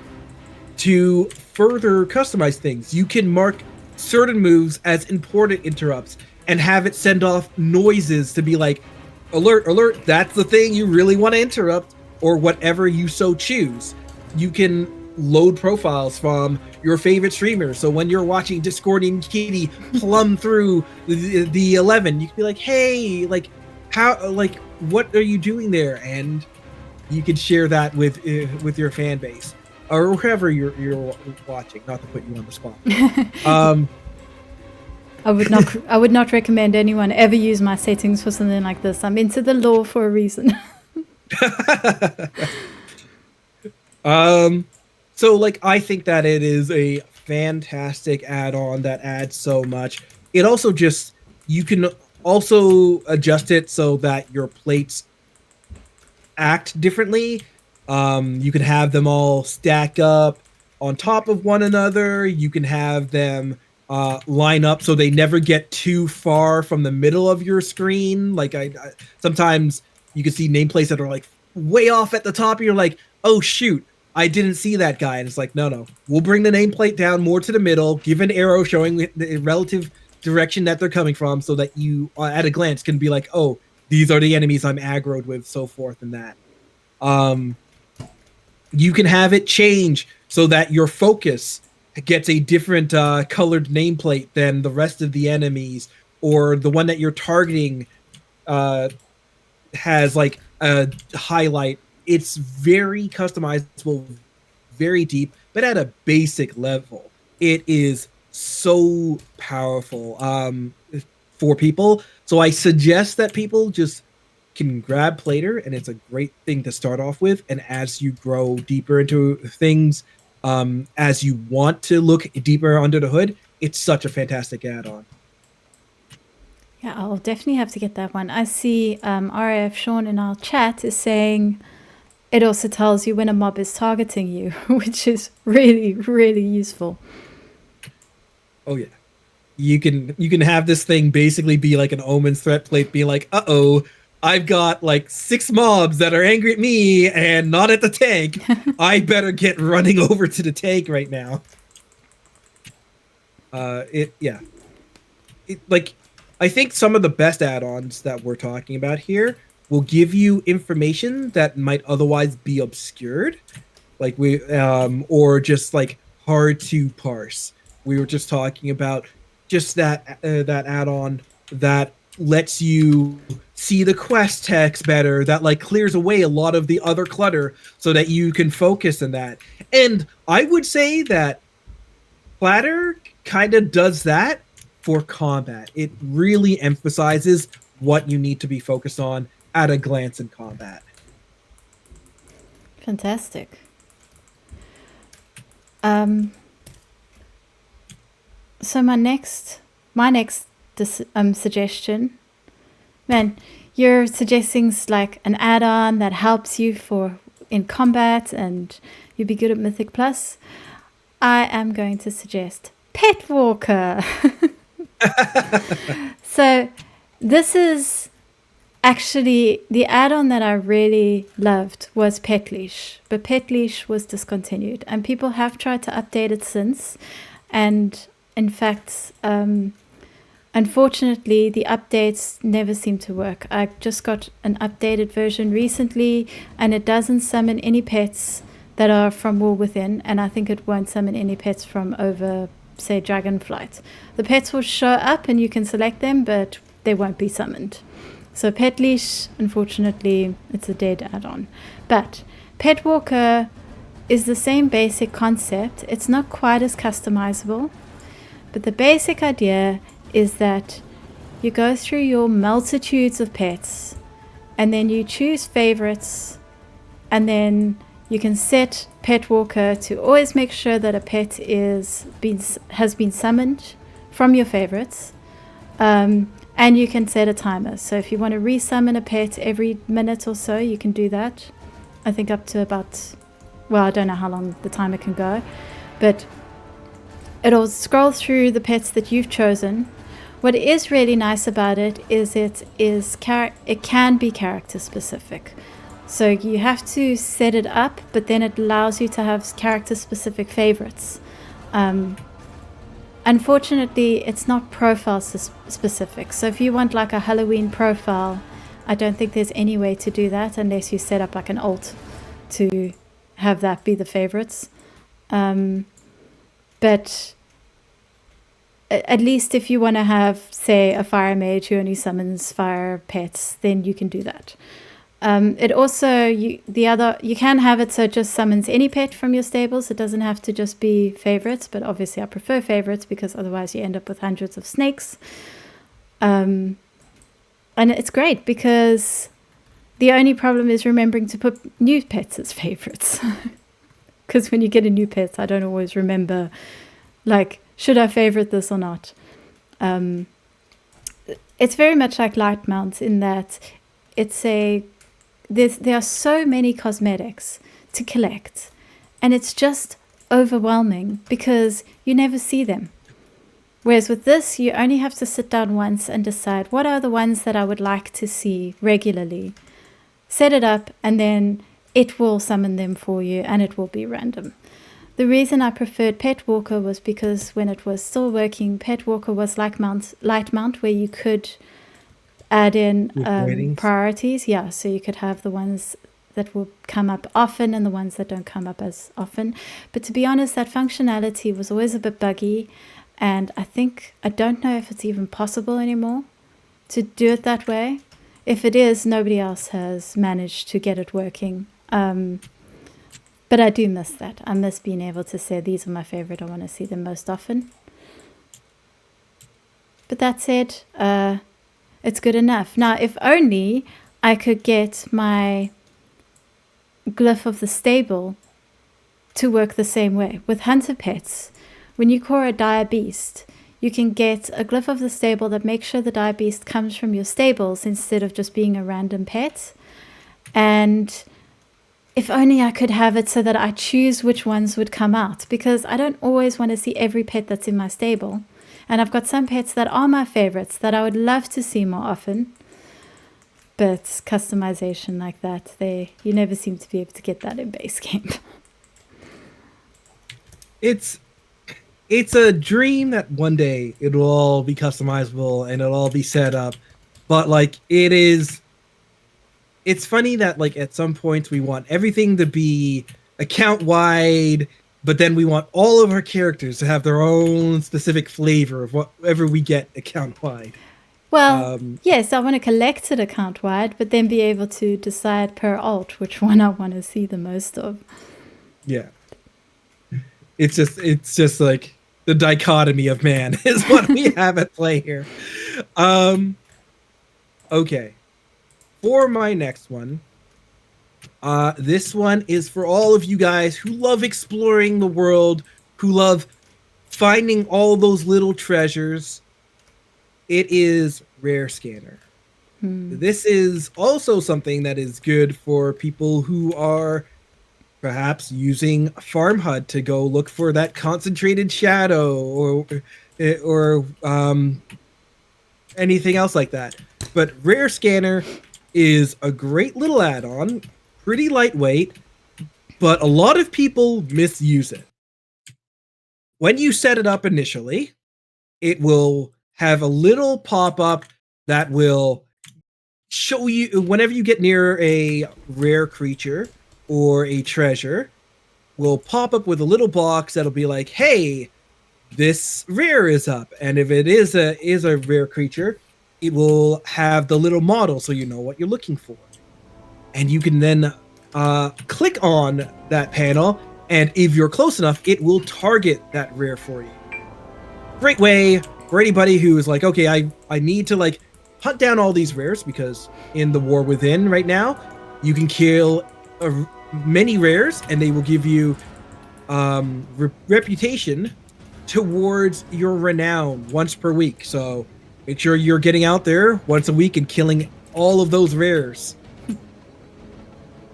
to further customize things. You can mark certain moves as important interrupts and have it send off noises to be like, alert, alert, that's the thing you really want to interrupt, or whatever you so choose. You can load profiles from your favorite streamers. So when you're watching Discordian Kitty plumb through the 11, you can be like, hey, like, how, like, what are you doing there? And you can share that with your fan base or whoever you're watching. Not to put you on the spot. I would not recommend anyone ever use my settings for something like this. I'm into the lore for a reason. So like, I think that it is a fantastic add-on that adds so much. It also just, you can also adjust it so that your plates act differently. You can have them all stack up on top of one another. You can have them line up so they never get too far from the middle of your screen. Like I sometimes you can see nameplates that are like way off at the top, and you're like, oh shoot, I didn't see that guy. And it's like, no, we'll bring the nameplate down more to the middle, give an arrow showing the relative direction that they're coming from, so that you at a glance can be like, oh, these are the enemies I'm aggroed with, so forth and that. You can have it change so that your focus gets a different colored nameplate than the rest of the enemies, or the one that you're targeting has like a highlight. It's very customizable, very deep, but at a basic level, it is so powerful for people. So I suggest that people just can grab Plater, and it's a great thing to start off with. And as you grow deeper into things, as you want to look deeper under the hood, it's such a fantastic add-on. Yeah, I'll definitely have to get that one. I see RAF Sean in our chat is saying it also tells you when a mob is targeting you, which is really, really useful. Oh yeah. You can have this thing basically be like an Omen's threat plate, be like, uh-oh, I've got like 6 mobs that are angry at me and not at the tank. I better get running over to the tank right now. Like, I think some of the best add-ons that we're talking about here will give you information that might otherwise be obscured, like or just like hard to parse. We were just talking about just that add-on that lets you see the quest text better, that like clears away a lot of the other clutter so that you can focus on that. And I would say that Platter kind of does that for combat. It really emphasizes what you need to be focused on at a glance in combat. Fantastic. So my next suggestion, man, you're suggesting like an add-on that helps you for in combat and you'd be good at Mythic Plus. I am going to suggest Pet Walker. So this is actually the add-on that I really loved was Pet Leash, but Pet Leash was discontinued, and people have tried to update it since. And in fact, unfortunately, the updates never seem to work. I just got an updated version recently, and it doesn't summon any pets that are from War Within, and I think it won't summon any pets from over, say, Dragonflight. The pets will show up and you can select them, but they won't be summoned. So Pet Leash, unfortunately, it's a dead add-on. But Pet Walker is the same basic concept. It's not quite as customizable, but the basic idea is that you go through your multitudes of pets and then you choose favorites, and then you can set Pet Walker to always make sure that a pet has been summoned from your favorites. And you can set a timer. So if you want to resummon a pet every minute or so, you can do that. I think up to about, well, I don't know how long the timer can go, but it'll scroll through the pets that you've chosen. What is really nice about it is it can be character specific. So you have to set it up, but then it allows you to have character specific favorites. Unfortunately, it's not profile specific. So if you want like a Halloween profile, I don't think there's any way to do that unless you set up like an alt to have that be the favorites. But at least if you want to have, say, a fire mage who only summons fire pets, then you can do that. It also, you can have it so it just summons any pet from your stables. It doesn't have to just be favorites, but obviously I prefer favorites because otherwise you end up with hundreds of snakes. And it's great because the only problem is remembering to put new pets as favorites. Because when you get a new pet, I don't always remember, like, should I favorite this or not? It's very much like light mounts in that there are so many cosmetics to collect, and it's just overwhelming because you never see them. Whereas with this, you only have to sit down once and decide what are the ones that I would like to see regularly. Set it up, and then it will summon them for you, and it will be random. The reason I preferred Pet Walker was because when it was still working, Pet Walker was like light mount, where you could add in priorities. Yeah, so you could have the ones that will come up often and the ones that don't come up as often. But to be honest, that functionality was always a bit buggy, and I don't know if it's even possible anymore to do it that way. If it is, nobody else has managed to get it working. But I do miss that. I miss being able to say, these are my favorite, I want to see them most often. But that said, it's good enough. Now, if only I could get my glyph of the stable to work the same way. With hunter pets, when you core a dire beast, you can get a glyph of the stable that makes sure the dire beast comes from your stables instead of just being a random pet. And if only I could have it so that I choose which ones would come out, because I don't always want to see every pet that's in my stable. And I've got some pets that are my favorites that I would love to see more often. But customization like that, you never seem to be able to get that in base game. It's a dream that one day it'll all be customizable and it'll all be set up. But like it's funny that like at some points we want everything to be account wide, but then we want all of our characters to have their own specific flavor of whatever we get account wide. Well, yes, I want to collect it account-wide, but then be able to decide per alt which one I want to see the most of. Yeah. It's just like the dichotomy of man is what we have at play here. Okay. For my next one, this one is for all of you guys who love exploring the world, who love finding all those little treasures. It is Rare Scanner. This is also something that is good for people who are perhaps using Farm HUD to go look for that concentrated shadow or anything else like that. But Rare Scanner is a great little add-on, pretty lightweight, but a lot of people misuse it. When you set it up initially, it will have a little pop-up that will show you whenever you get near a rare creature or a treasure, will pop up with a little box that'll be like, hey, this rare is up. And if it is a rare creature, it will have the little model so you know what you're looking for. And you can then click on that panel, and if you're close enough, it will target that rare for you. Great way for anybody who is like, okay, I need to like hunt down all these rares, because in the War Within right now, you can kill many rares and they will give you reputation towards your renown once per week. So make sure you're getting out there once a week and killing all of those rares.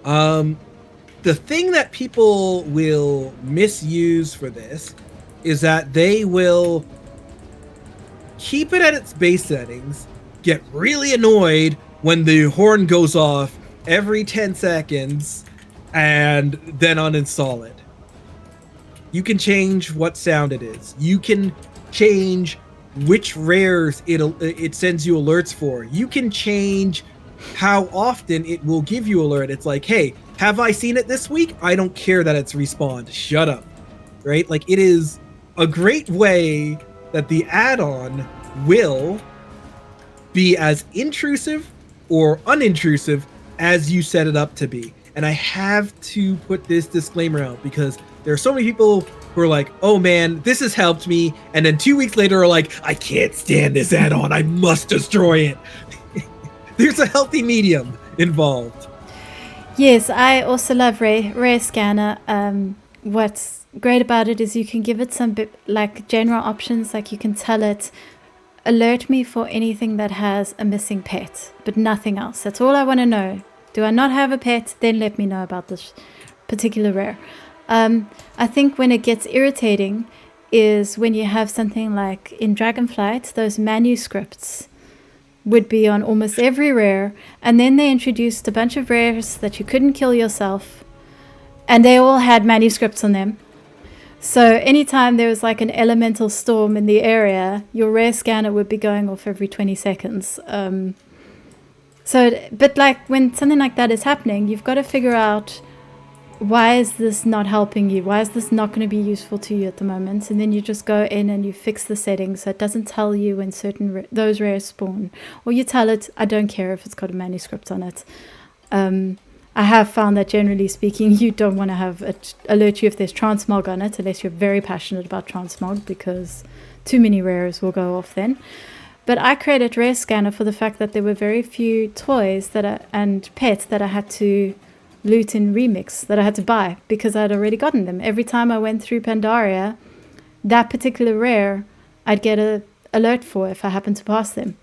The thing that people will misuse for this is that they will keep it at its base settings, get really annoyed when the horn goes off every 10 seconds, and then uninstall it. You can change what sound it is. You can change which rares it sends you alerts for. You can change how often it will give you alert. It's like, hey, have I seen it this week? I don't care that it's respawned. Shut up. Right? Like, it is a great way that the add-on will be as intrusive or unintrusive as you set it up to be. And I have to put this disclaimer out because there are so many people who are like, oh man, this has helped me. And then 2 weeks later are like, I can't stand this add-on. I must destroy it. There's a healthy medium involved. Yes, I also love Rare Scanner. What's great about it is you can give it some like general options, like you can tell it, alert me for anything that has a missing pet, but nothing else. That's all I want to know. Do I not have a pet? Then let me know about this particular rare. I think when it gets irritating is when you have something like in Dragonflight, those manuscripts would be on almost every rare, and then they introduced a bunch of rares that you couldn't kill yourself, and they all had manuscripts on them. So anytime there was like an elemental storm in the area, your rare scanner would be going off every 20 seconds. But like when something like that is happening, you've got to figure out, why is this not helping you? Why is this not going to be useful to you at the moment? And then you just go in and you fix the settings so it doesn't tell you when certain those rares spawn. Or you tell it, I don't care if it's got a manuscript on it. I have found that generally speaking, you don't want to have it alert you if there's transmog on it, unless you're very passionate about transmog, because too many rares will go off then. But I created Rare Scanner for the fact that there were very few toys and pets that I had to loot in Remix, that I had to buy because I'd already gotten them. Every time I went through Pandaria, that particular rare I'd get a alert for if I happened to pass them.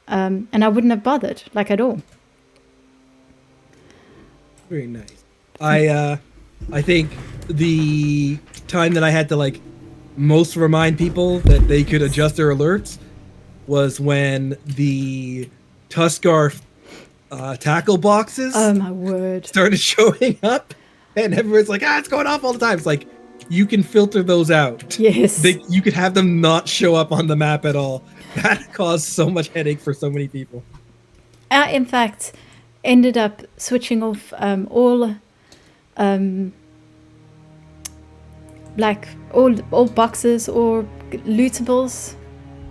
And I wouldn't have bothered, like, at all. Very nice. I think the time that I had to like most remind people that they could adjust their alerts was when the Tuskar tackle boxes, oh my word, started showing up, and everyone's like, it's going off all the time. It's like, you can filter those out. Yes. You could have them not show up on the map at all. That caused so much headache for so many people. In fact, ended up switching off all boxes or lootables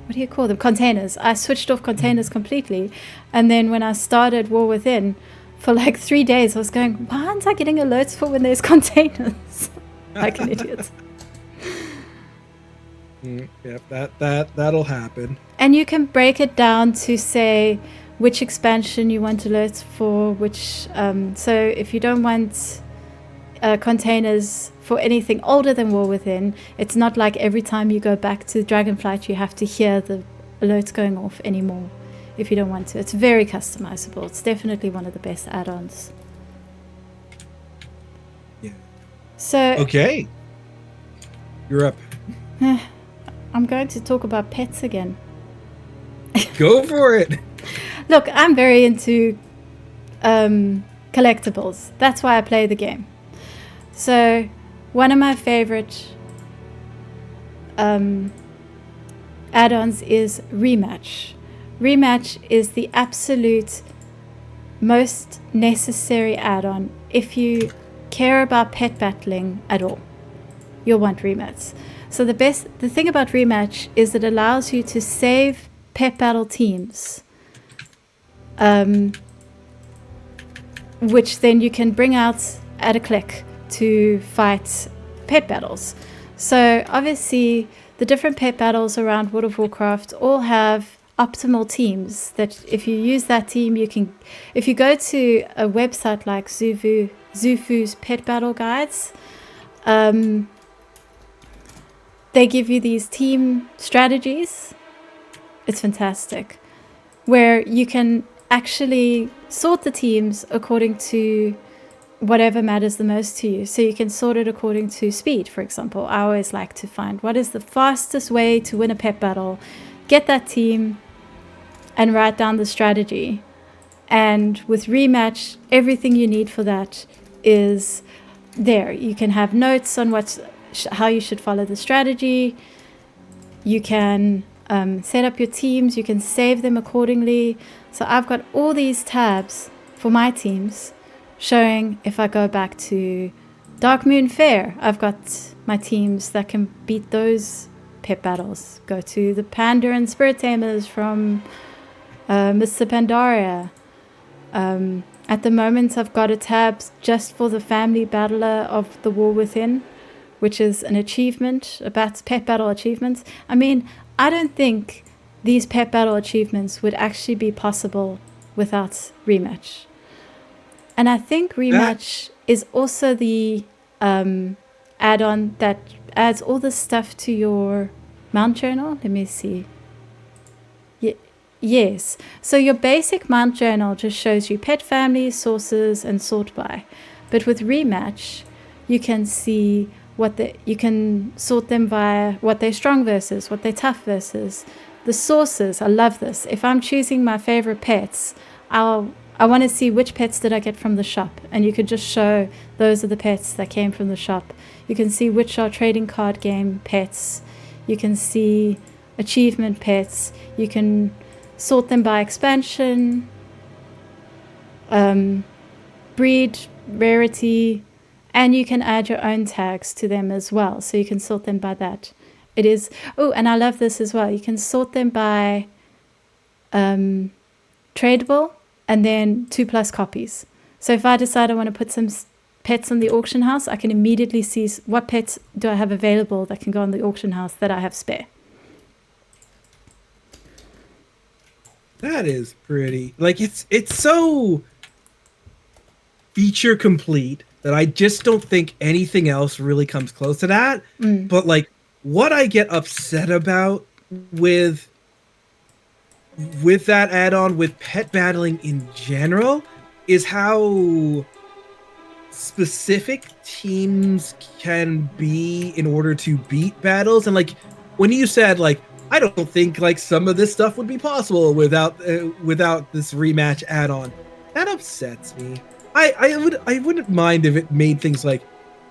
what do you call them? Containers. I switched off containers completely. And then when I started War Within, for like 3 days, I was going, why aren't I getting alerts for when there's containers? Like an idiot. Yep, that'll happen. And you can break it down to say which expansion you want alerts for, which so if you don't want containers for anything older than War Within, it's not like every time you go back to Dragonflight you have to hear the alerts going off anymore if you don't want to. It's very customizable. It's definitely one of the best add-ons. Yeah. So okay, you're up. I'm going to talk about pets again. Go for it. Look, I'm very into collectibles. That's why I play the game. So, one of my favorite add-ons is Rematch. Rematch is the absolute most necessary add-on if you care about pet battling at all. You'll want Rematch. So the thing about Rematch is it allows you to save pet battle teams, which then you can bring out at a click to fight pet battles. So obviously the different pet battles around World of Warcraft all have optimal teams that if you use that team, you can, if you go to a website like Zufu's Pet Battle Guides, they give you these team strategies. It's fantastic, where you can actually sort the teams according to whatever matters the most to you. So you can sort it according to speed, for example. I always like to find what is the fastest way to win a pet battle, get that team, and write down the strategy. And with Rematch, everything you need for that is there. You can have notes on how you should follow the strategy. You can set up your teams. You can save them accordingly. So I've got all these tabs for my teams showing if I go back to Dark Moon Fair, I've got my teams that can beat those pet battles. Go to the Panda and Spirit Tamers from Mr. Pandaria. At the moment, I've got a tab just for the Family Battler of the War Within, which is an achievement, a pet battle achievement. I mean, I don't think these pet battle achievements would actually be possible without Rematch. And I think Rematch is also the add-on that adds all the stuff to your mount journal. Let me see. Yes. So your basic mount journal just shows you pet families, sources, and sort by. But with Rematch, you can see you can sort them by what they're strong versus, what they're tough versus. The sources, I love this. If I'm choosing my favorite pets, I want to see which pets did I get from the shop. And you could just show those are the pets that came from the shop. You can see which are trading card game pets. You can see achievement pets. You can sort them by expansion, breed, rarity, and you can add your own tags to them as well. So you can sort them by that. It is, oh, and I love this as well. You can sort them by tradable and then 2+ copies. So if I decide I want to put some pets on the auction house, I can immediately see what pets do I have available that can go on the auction house that I have spare. That is pretty, like, it's so feature complete that I just don't think anything else really comes close to that. But like, what I get upset about with that add-on, with pet battling in general, is how specific teams can be in order to beat battles. And like, when you said, like, I don't think like some of this stuff would be possible without this Rematch add-on, that upsets me. I wouldn't mind if it made things like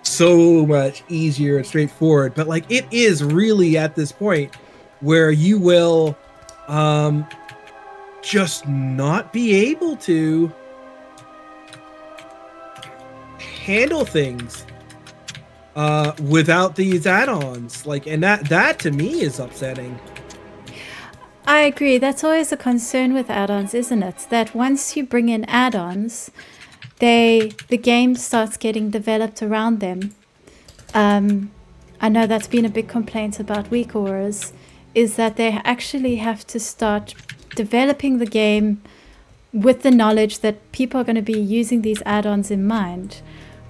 so much easier and straightforward, but like, it is really at this point where you will just not be able to handle things without these add-ons. Like, and that to me is upsetting. I agree. That's always a concern with add-ons, isn't it? That once you bring in add-ons, the game starts getting developed around them. I know that's been a big complaint about Week Auras, is that they actually have to start developing the game with the knowledge that people are going to be using these add-ons in mind,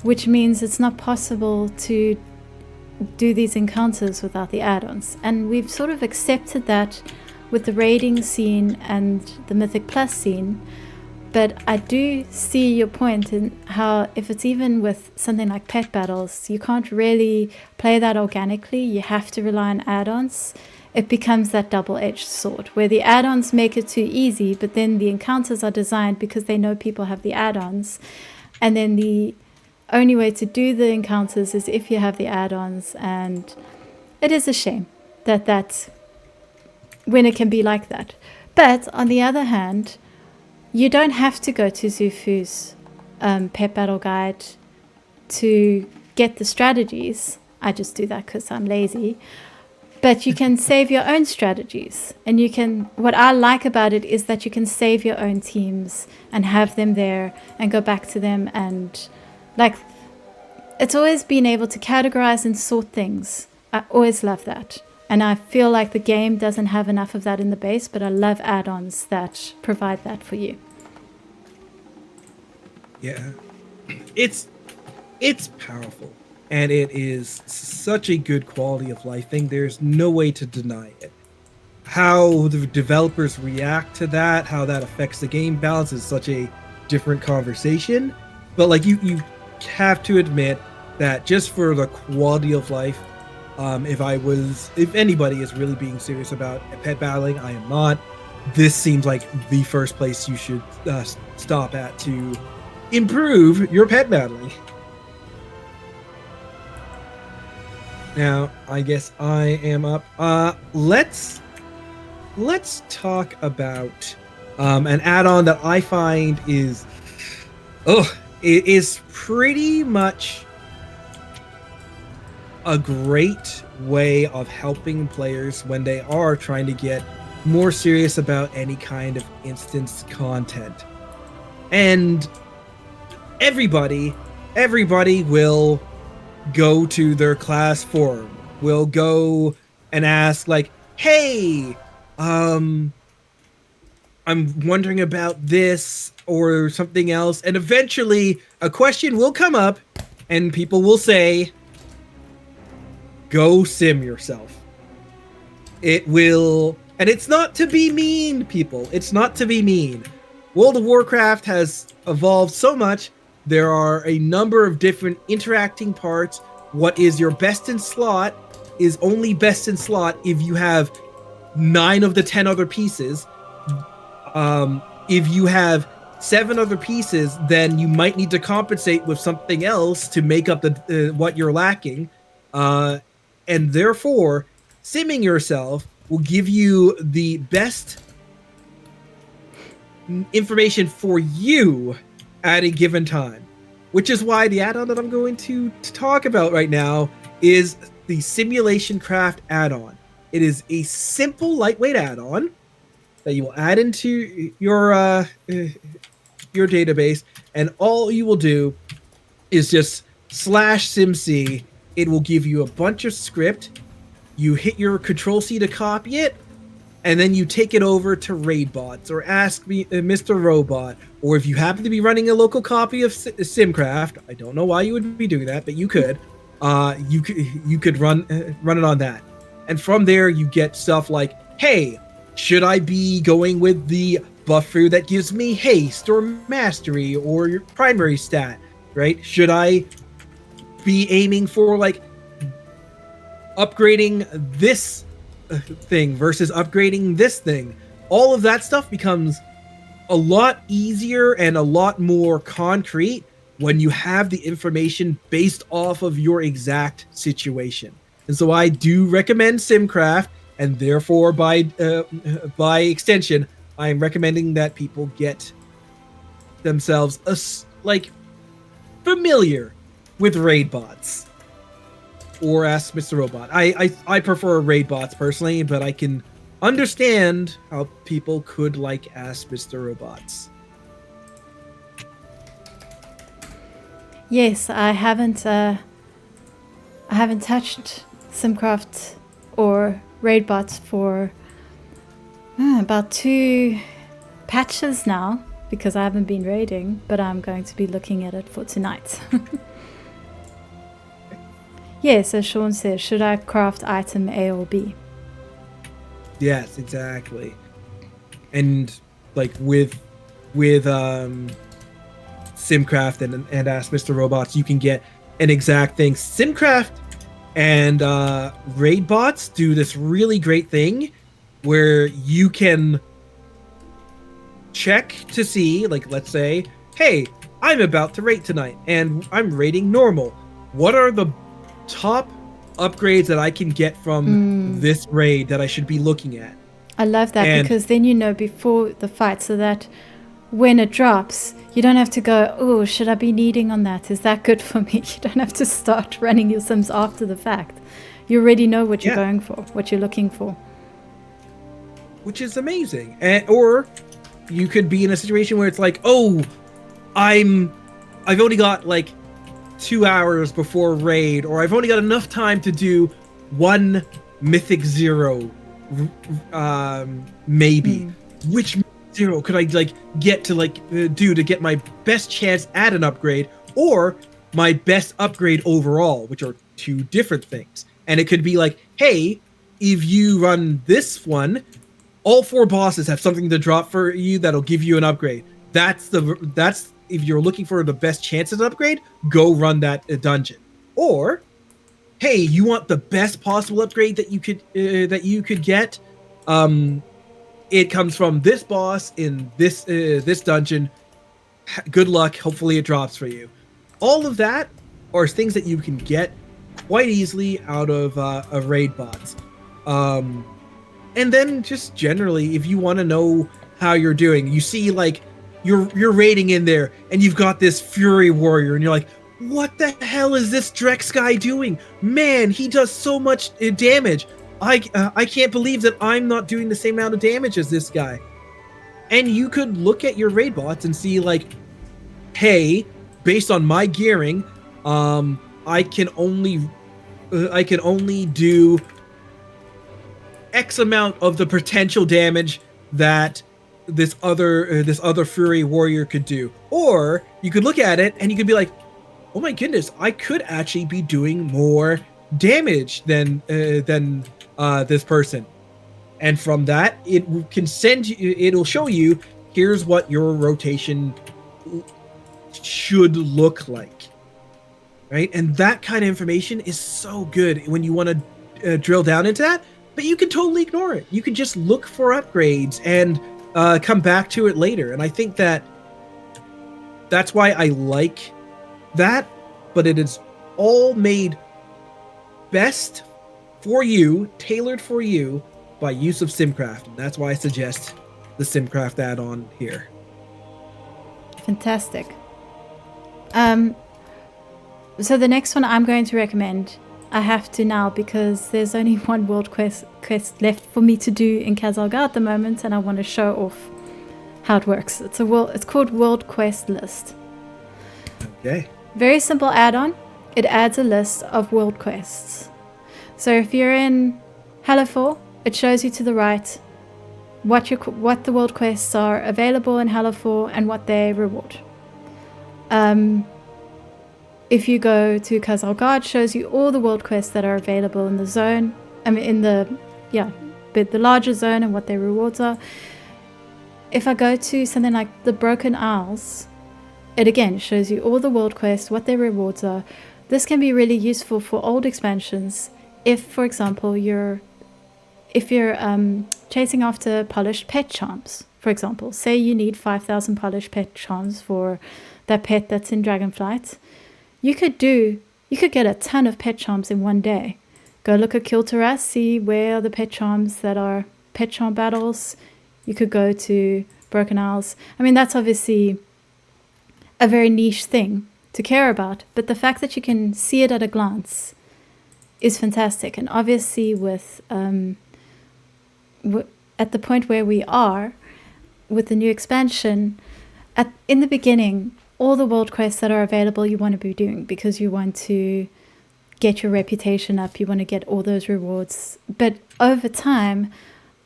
which means it's not possible to do these encounters without the add-ons. And we've sort of accepted that with the raiding scene and the Mythic Plus scene. But I do see your point in how if it's even with something like pet battles, you can't really play that organically. You have to rely on add-ons. It becomes that double-edged sword where the add-ons make it too easy, but then the encounters are designed because they know people have the add-ons. And then the only way to do the encounters is if you have the add-ons. And it is a shame that that's when it can be like that. But on the other hand, you don't have to go to Zufu's pet battle guide to get the strategies. I just do that because I'm lazy. But you can save your own strategies. And you can, what I like about it is that you can save your own teams and have them there and go back to them. And like, it's always been able to categorize and sort things. I always love that. And I feel like the game doesn't have enough of that in the base, but I love add-ons that provide that for you. Yeah, it's powerful, and it is such a good quality of life thing. There's no way to deny it. How the developers react to that, how that affects the game balance is such a different conversation. But like you have to admit that just for the quality of life, if anybody is really being serious about pet battling, I am not. This seems like the first place you should stop at to improve your pet battling. Now, I guess I am up. Let's talk about an add-on that I find is it is pretty much a great way of helping players when they are trying to get more serious about any kind of instance content. And everybody will go to their class forum, will go and ask like, hey, I'm wondering about this or something else. And eventually a question will come up and people will say, go sim yourself. It will, and it's not to be mean, people. It's not to be mean. World of Warcraft has evolved so much. There are a number of different interacting parts. What is your best in slot is only best in slot if you have 9 of the 10 other pieces. If you have 7 other pieces, then you might need to compensate with something else to make up the what you're lacking. And therefore, simming yourself will give you the best information for you at a given time. Which is why the add-on that I'm going to talk about right now is the Simulation Craft add-on. It is a simple, lightweight add-on that you will add into your database, and all you will do is just /simc. It will give you a bunch of script. You hit your Control-C to copy it, and then you take it over to RaidBots or Ask Me, Mr. Robot, or if you happen to be running a local copy of SimCraft, I don't know why you would be doing that, but you could. You could run it on that, and from there you get stuff like, hey, should I be going with the buffer that gives me haste or mastery or your primary stat, right? Should I be aiming for like upgrading this thing versus upgrading this thing? All of that stuff becomes a lot easier and a lot more concrete when you have the information based off of your exact situation. And so I do recommend SimCraft, and therefore by extension, I'm recommending that people get themselves familiar with RaidBots or Ask Mr. Robot. I prefer RaidBots personally, but I can understand how people could ask Mr. Robots. Yes, I haven't touched Simcraft or Raidbots for about 2 patches now, because I haven't been raiding, but I'm going to be looking at it for tonight. Yeah, so Sean says, should I craft item A or B? Yes, exactly. And with Simcraft and Ask Mr. Robots, you can get an exact thing. Simcraft and Raidbots do this really great thing where you can check to see, let's say, hey, I'm about to raid tonight and I'm raiding normal. What are the top upgrades that I can get from this raid that I should be looking at? I love that, because then you know before the fight, so that when it drops, you don't have to go, oh, should I be needing on that? Is that good for me? You don't have to start running your Sims after the fact. You already know what you're going for, what you're looking for. Which is amazing. Or you could be in a situation where it's like, oh, I've only got 2 hours before raid, or I've only got enough time to do 1 Mythic 0, maybe. Which 0 could I get to do to get my best chance at an upgrade, or my best upgrade overall, which are 2 different things. And it could be hey, if you run this one, all 4 bosses have something to drop for you that'll give you an upgrade. That's if you're looking for the best chance at an upgrade, go run that dungeon. Or, hey, you want the best possible upgrade that you could get? It comes from this boss in this dungeon. Good luck. Hopefully, it drops for you. All of that are things that you can get quite easily out of raid bots. And then just generally, if you want to know how you're doing, you see you're raiding in there and you've got this Fury Warrior and you're like, what the hell is this Drex guy doing? Man, he does so much damage. I can't believe that I'm not doing the same amount of damage as this guy. And you could look at your raid bots and see hey, based on my gearing, I can only do X amount of the potential damage that this other Fury Warrior could do. Or you could look at it and you could be like, oh my goodness, I could actually be doing more damage than this person. And from that, it can it'll show you, here's what your rotation should look like. Right? And that kind of information is so good when you want to drill down into that. But you can totally ignore it. You can just look for upgrades and come back to it later. And I think that's why I like that. But it is all made best for you, tailored for you, by use of Simcraft. And that's why I suggest the Simcraft add-on here. Fantastic. So the next one I'm going to recommend, I have to now, because there's only one world quest left for me to do in Xal'atath at the moment, and I want to show off how it works. It's called World Quest List. Okay. Very simple add-on. It adds a list of world quests. So if you're in Halo, it shows you to the right what the world quests are available in Halo and what they reward. If you go to Xal'atath, it shows you all the world quests that are available in the zone. The larger zone and what their rewards are. If I go to something like the Broken Isles, it again shows you all the world quests, what their rewards are. This can be really useful for old expansions. If, for example, you're chasing after polished pet charms, for example, say you need 5,000 polished pet charms for that pet that's in Dragonflight. You could get a ton of pet charms in one day. Go look at Kiltaras, see where are the pet charms that are pet charm battles. You could go to Broken Isles. I mean, that's obviously a very niche thing to care about, but the fact that you can see it at a glance is fantastic. And obviously with at the point where we are with the new expansion, in the beginning, all the world quests that are available you want to be doing because you want to get your reputation up, you want to get all those rewards. But over time,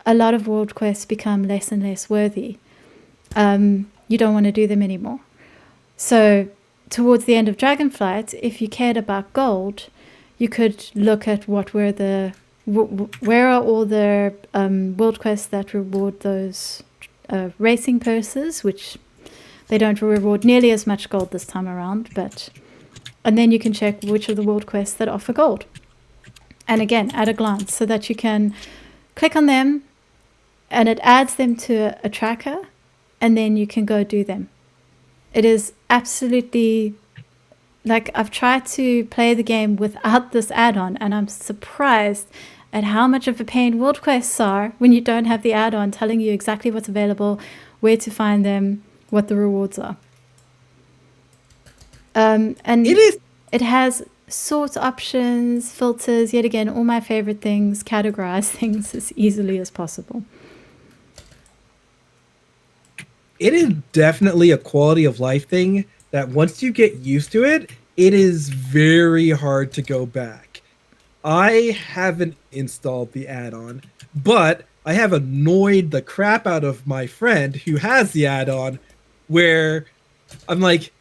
a lot of world quests become less and less worthy. You don't want to do them anymore. So towards the end of Dragonflight, if you cared about gold, you could look at what were where are all the world quests that reward those racing purses, which they don't reward nearly as much gold this time around, and then you can check which are the world quests that offer gold. And again, at a glance, so that you can click on them and it adds them to a tracker, and then you can go do them. It is absolutely, like, I've tried to play the game without this add-on, and I'm surprised at how much of a pain world quests are when you don't have the add-on telling you exactly what's available, where to find them, what the rewards are. And it has sort options, filters, yet again, all my favorite things, categorize things as easily as possible. It is definitely a quality of life thing that once you get used to it, it is very hard to go back. I haven't installed the add-on, but I have annoyed the crap out of my friend who has the add-on, where I'm like,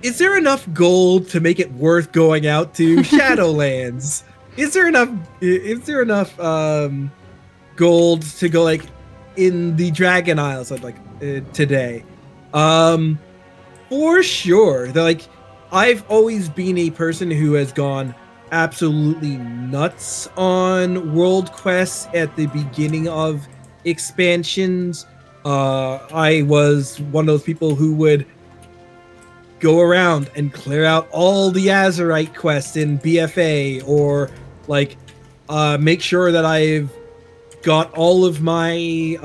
is there enough gold to make it worth going out to Shadowlands? Is there enough gold to go like in the Dragon Isles today? For sure. I've always been a person who has gone absolutely nuts on world quests at the beginning of expansions. I was one of those people who would go around and clear out all the Azurite quests in BFA, or make sure that I've got all of my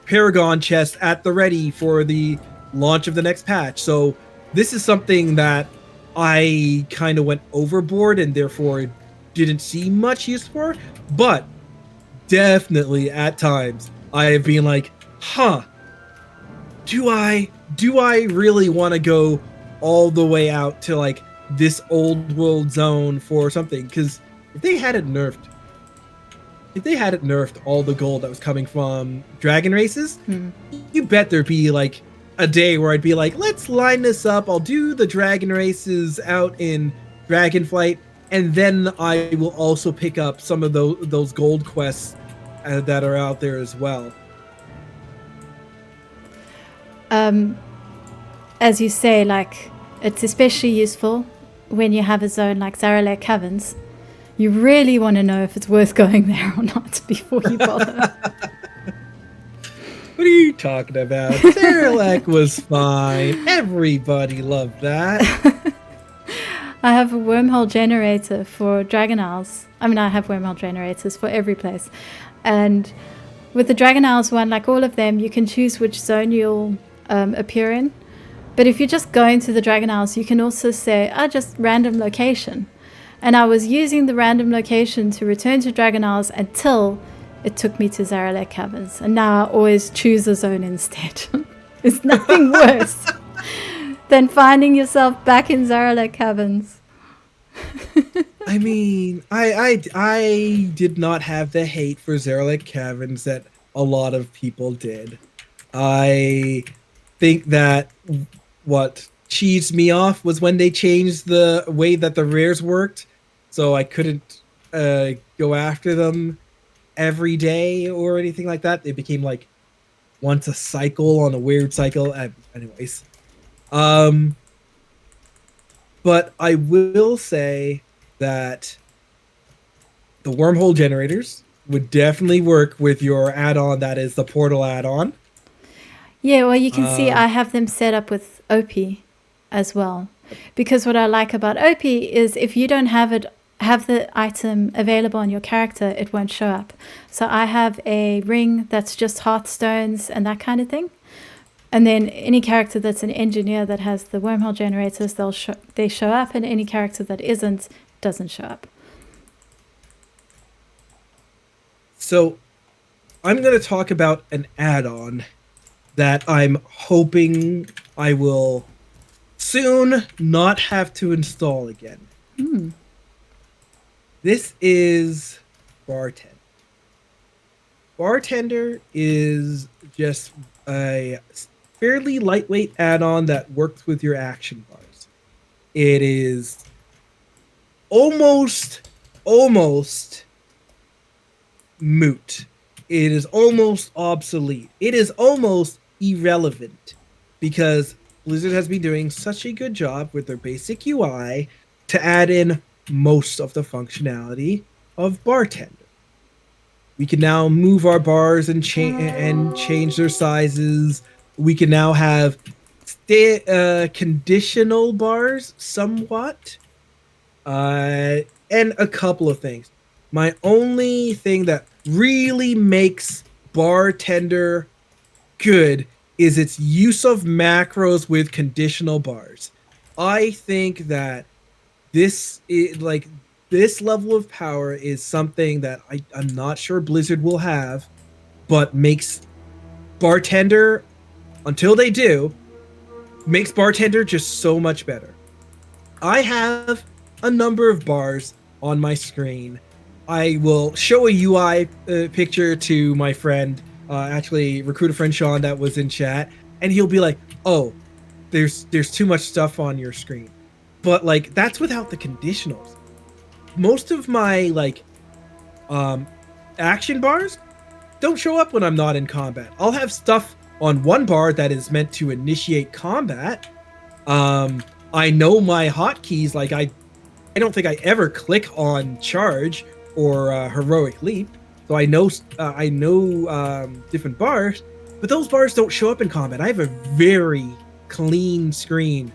Paragon chests at the ready for the launch of the next patch. So this is something that I kind of went overboard and therefore didn't see much use for, but definitely at times I have been like, do I really want to go all the way out to this old world zone for something? Because if they had it nerfed all the gold that was coming from dragon races, you bet there'd be a day where I'd be like, let's line this up. I'll do the dragon races out in Dragonflight, and then I will also pick up some of those gold quests that are out there as well. As you say, it's especially useful when you have a zone like Xal'atath Caverns. You really want to know if it's worth going there or not before you bother. What are you talking about? Xal'atath was fine. Everybody loved that. I have a wormhole generator for Dragon Isles. I mean, I have wormhole generators for every place. And with the Dragon Isles one, like all of them, you can choose which zone you'll appear in. But if you're just going to the Dragon Isles, you can also say, just random location. And I was using the random location to return to Dragon Isles until it took me to Xal'atath Caverns. And now I always choose a zone instead. There's nothing worse than finding yourself back in Xal'atath Caverns. I mean, I did not have the hate for Xal'atath Caverns that a lot of people did. I think that what cheesed me off was when they changed the way that the rares worked, so I couldn't go after them every day or anything like that. They became once a cycle on a weird cycle. Anyways, but I will say that the wormhole generators would definitely work with your add-on, that is the portal add-on. Yeah, well, you can see I have them set up with OP as well. Because what I like about OP is if you don't have the item available on your character, it won't show up. So I have a ring that's just hearthstones and that kind of thing. And then any character that's an engineer that has the wormhole generators, they show up, and any character that isn't doesn't show up. So I'm going to talk about an add-on that I'm hoping I will soon not have to install again. This is Bartender. Bartender is just a fairly lightweight add-on that works with your action bars. It is almost moot. It is almost obsolete. It is almost irrelevant because Blizzard has been doing such a good job with their basic UI to add in most of the functionality of Bartender. We can now move our bars and change their sizes. We can now have conditional bars somewhat, and a couple of things. My only thing that really makes Bartender good is its use of macros with conditional bars. I think that this level of power is something that I'm not sure Blizzard will have, but makes Bartender, until they do, makes Bartender just so much better. I have a number of bars on my screen. I will show a UI picture to my friend, actually recruiter friend Sean that was in chat, and he'll be like, "Oh, there's too much stuff on your screen," but like that's without the conditionals. Most of my um, action bars don't show up when I'm not in combat. I'll have stuff on one bar that is meant to initiate combat. Um, I know my hotkeys. Like I don't think I ever click on charge or heroic leap, so I know different bars, but those bars don't show up in combat. I have a very clean screen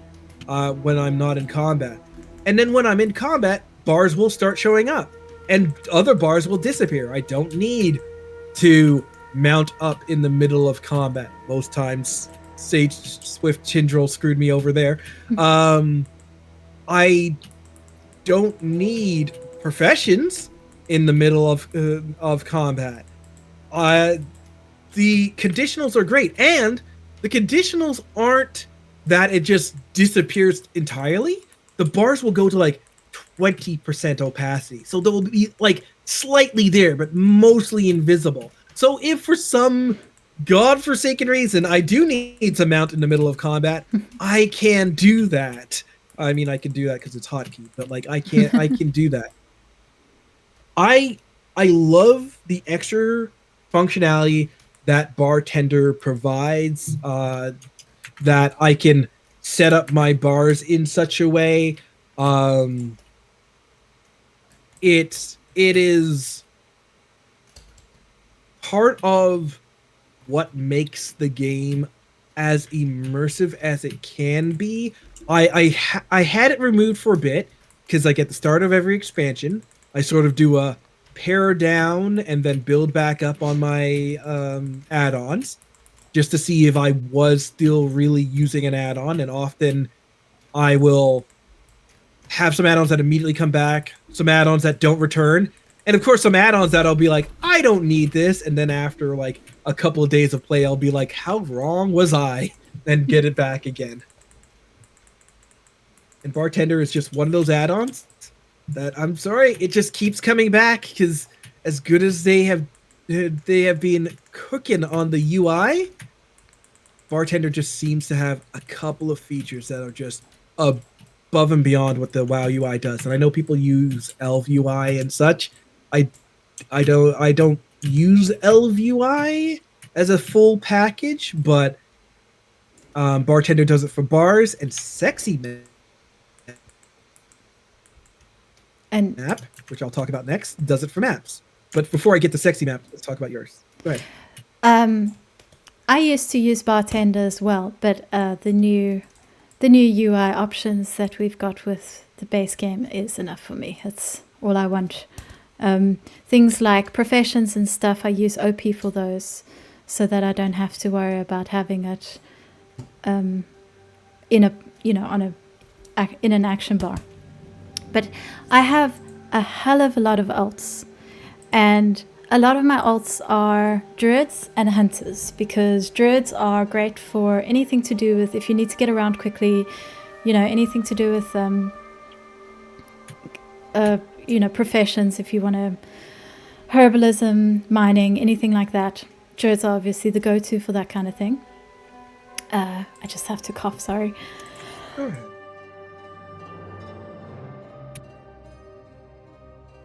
when I'm not in combat, and then when I'm in combat, bars will start showing up, and other bars will disappear. I don't need to mount up in the middle of combat. Most times, Sage Swift Chindrel screwed me over there. I don't need professions in the middle of combat. The conditionals are great, and the conditionals aren't that it just disappears entirely. The bars will go to like 20% opacity, so they'll be like slightly there, but mostly invisible. So if for some godforsaken reason I do need to mount in the middle of combat, I can do that. I mean, I can do that because it's hotkey, but like I can do that. I love the extra functionality that Bartender provides. That I can set up my bars in such a way. It is part of what makes the game as immersive as it can be. I had it removed for a bit because like at the start of every expansion, I sort of do a pare down and then build back up on my add-ons just to see if I was still really using an add-on, and often I will have some add-ons that immediately come back, some add-ons that don't return, and of course some add-ons that I'll be like, I don't need this, and then after like a couple of days of play, I'll be like, how wrong was I? And get it back again. And Bartender is just one of those add-ons that, I'm sorry, it just keeps coming back because as good as they have been cooking on the UI, Bartender just seems to have a couple of features that are just above and beyond what the WoW UI does. And I know people use Elv UI and such. I don't use Elv UI as a full package, but Bartender does it for bars, and Sexy Map, which I'll talk about next, does it for maps. But before I get to Sexy Map, let's talk about yours. Go ahead. I used to use Bartender as well, but the new UI options that we've got with the base game is enough for me. It's all I want. Things like professions and stuff, I use OP for those, so that I don't have to worry about having it in an action bar. But I have a hell of a lot of alts, and a lot of my alts are druids and hunters, because druids are great for anything to do with if you need to get around quickly, anything to do with professions, if you want to herbalism, mining, anything like that. Druids are obviously the go-to for that kind of thing. I just have to cough, sorry.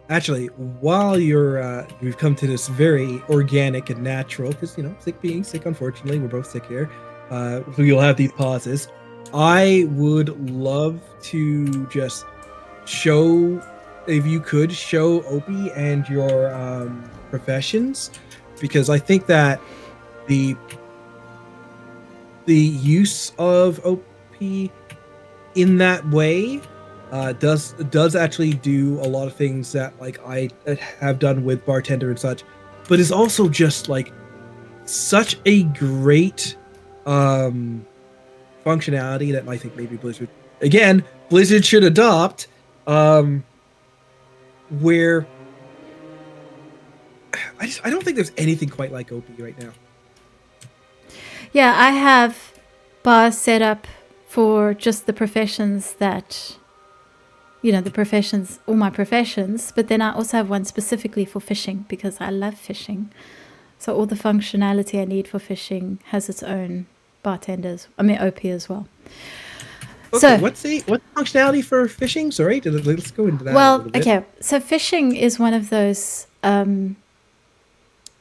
Actually, while we've come to this very organic and natural, because sick being sick, unfortunately, we're both sick here. We'll have these pauses. I would love to just show, if you could show Opie and your professions, because I think that the use of Opie in that way does actually do a lot of things that like I have done with bartender and such, but is also just like such a great functionality that I think maybe Blizzard should adopt, where I don't think there's anything quite like Opie right now. Yeah, I have bars set up for just the professions that, all my professions, but then I also have one specifically for fishing, because I love fishing. So all the functionality I need for fishing has its own bartenders. Opie as well. Okay, so what's the functionality for fishing? Sorry, let's go into that. Well, okay. So fishing is one of those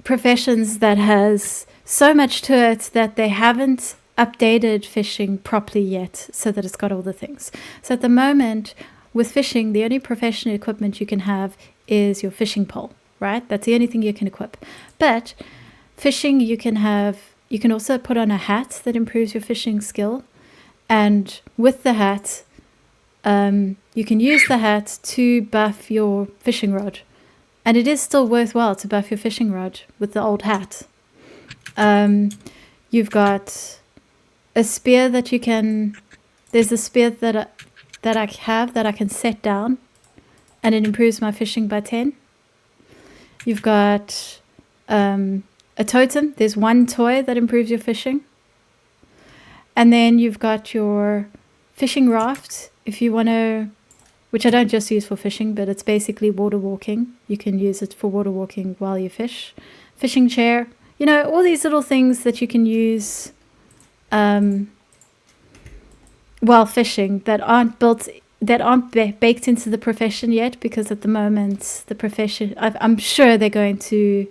professions that has so much to it that they haven't updated fishing properly yet, so that it's got all the things. So at the moment, with fishing, the only professional equipment you can have is your fishing pole, right? That's the only thing you can equip. But fishing, you can also put on a hat that improves your fishing skill. And with the hat, you can use the hat to buff your fishing rod. And it is still worthwhile to buff your fishing rod with the old hat. You've got a spear that you can... There's a spear that I have that I can set down, and it improves my fishing by 10. You've got a totem. There's one toy that improves your fishing. And then you've got your fishing raft, if you want to, which I don't just use for fishing, but it's basically water walking. You can use it for water walking while you fish. Fishing chair, all these little things that you can use while fishing that aren't baked into the profession yet, because at the moment the profession, I'm sure they're going to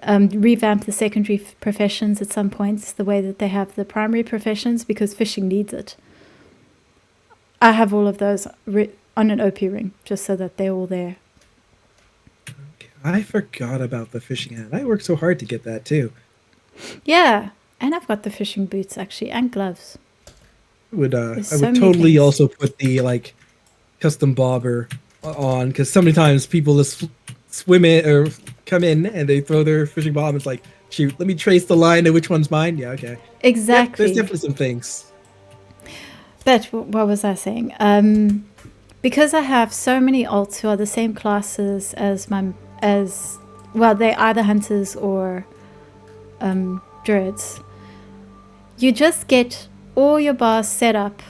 revamp the secondary professions at some point, the way that they have the primary professions, because fishing needs it. I have all of those on an OP ring, just so that they're all there. Okay. I forgot about the fishing hat. I worked so hard to get that too. Yeah, and I've got the fishing boots actually, and gloves. I would totally also put the custom bobber on, because so many times people just swim in or come in and they throw their fishing bob. It's like, shoot, let me trace the line to which one's mine. Yeah, okay. Exactly. There's definitely some things. But what was I saying? Because I have so many alts who are the same classes as they're either hunters or druids. You just get all your bars set up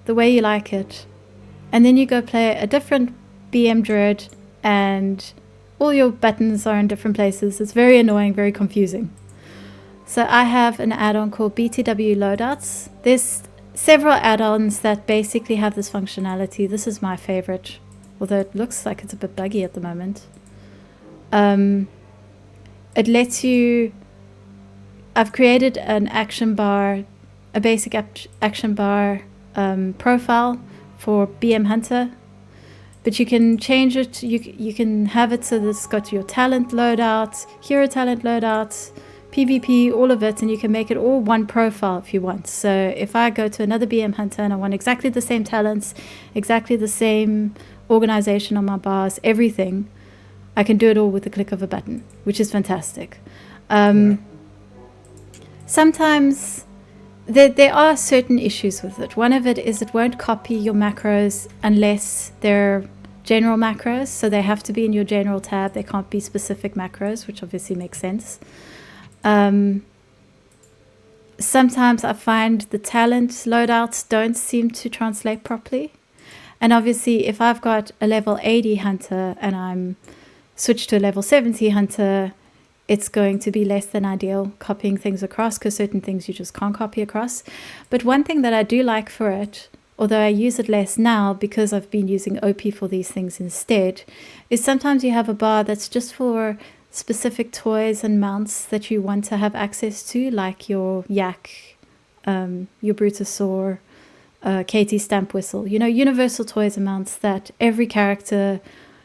the way you like it, and then you go play a different BM druid, and all your buttons are in different places. It's very annoying, very confusing. So I have an add-on called BTW Loadouts. There's several add-ons that basically have this functionality. This is my favorite, although it looks like it's a bit buggy at the moment. It lets you... I've created an action bar, a basic action bar profile for BM Hunter, but you can change it. You can have it so that it's got your talent loadout, hero talent loadout, PvP, all of it, and you can make it all one profile if you want. So if I go to another BM Hunter and I want exactly the same talents, exactly the same organization on my bars, everything, I can do it all with the click of a button, which is fantastic. Sometimes there are certain issues with it. One of it is it won't copy your macros unless they're general macros, so they have to be in your general tab. They can't be specific macros, which obviously makes sense. Sometimes I find the talent loadouts don't seem to translate properly. And obviously, if I've got a level 80 hunter and I'm switched to a level 70 hunter, it's going to be less than ideal copying things across, because certain things you just can't copy across. But one thing that I do like for it, although I use it less now because I've been using OP for these things instead, is sometimes you have a bar that's just for specific toys and mounts that you want to have access to, like your yak, your Brutosaur, Katie Stamp Whistle, universal toys and mounts that every character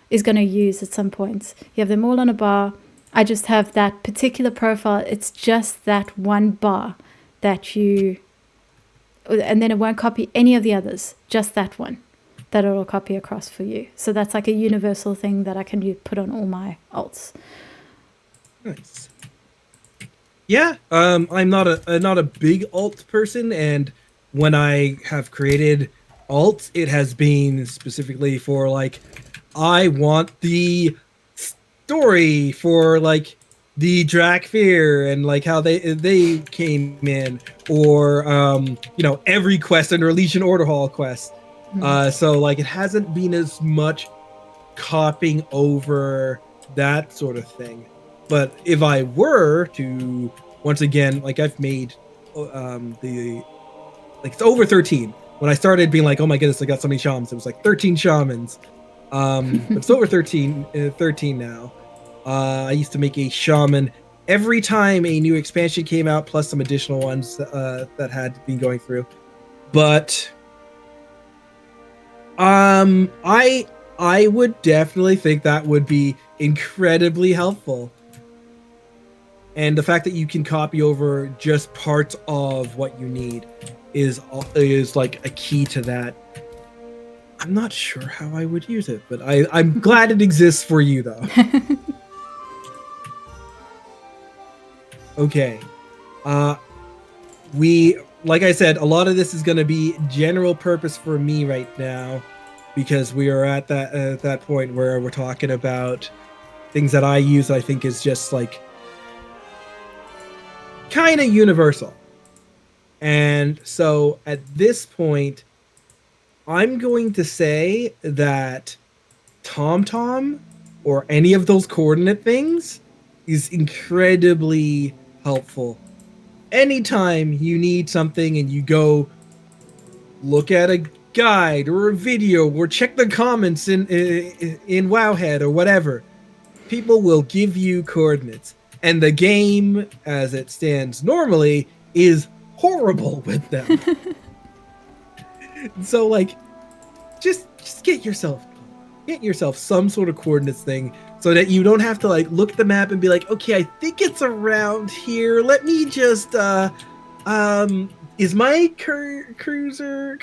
is going to use at some point. You have them all on a bar. I just have that particular profile. It's just that one bar that and then it won't copy any of the others, just that one that it'll copy across for you. So that's like a universal thing that I can put on all my alts. Nice. Yeah, I'm not a big alt person, and when I have created alts, it has been specifically for like, I want the story for like the Drakfir and like how they came in, or every quest under a Legion Order Hall quest. So like it hasn't been as much copying over that sort of thing. But if I were to, once again, like I've made it's over 13. When I started being like, oh my goodness, I got so many shamans, it was like 13 shamans. But it's over 13 now. I used to make a shaman every time a new expansion came out, plus some additional ones that had been going through. But I would definitely think that would be incredibly helpful. And the fact that you can copy over just parts of what you need is like a key to that. I'm not sure how I would use it, but I'm glad it exists for you, though. Okay. Like I said, a lot of this is going to be general purpose for me right now, because we are at that point where we're talking about things that I use. I think is just like kind of universal. And so at this point, I'm going to say that TomTom or any of those coordinate things is incredibly helpful. Anytime you need something and you go look at a guide or a video or check the comments in Wowhead or whatever, people will give you coordinates. And the game, as it stands normally, is horrible with them. So like, just get yourself some sort of coordinates thing, so that you don't have to like look at the map and be like, okay, I think it's around here. Let me just is my cursor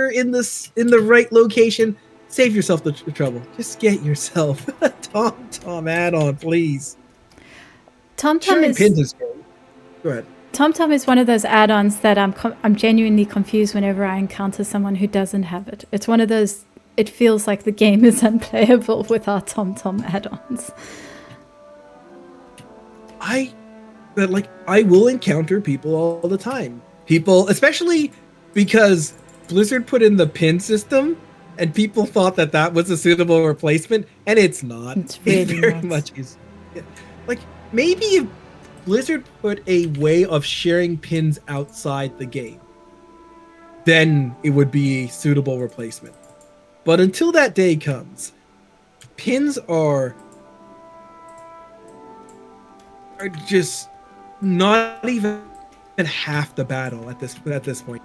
in the right location? Save yourself the trouble. Just get yourself a TomTom add-on, please. TomTom is good. Go ahead. TomTom is one of those add-ons that I'm genuinely confused whenever I encounter someone who doesn't have it. It's one of those, it feels like the game is unplayable without TomTom add-ons. I will encounter people all the time. People, especially because Blizzard put in the pin system, and people thought that was a suitable replacement, and it's not. It's really it very much is. Like, maybe if Blizzard put a way of sharing pins outside the game, then it would be a suitable replacement. But until that day comes, pins are just not even half the battle at this point.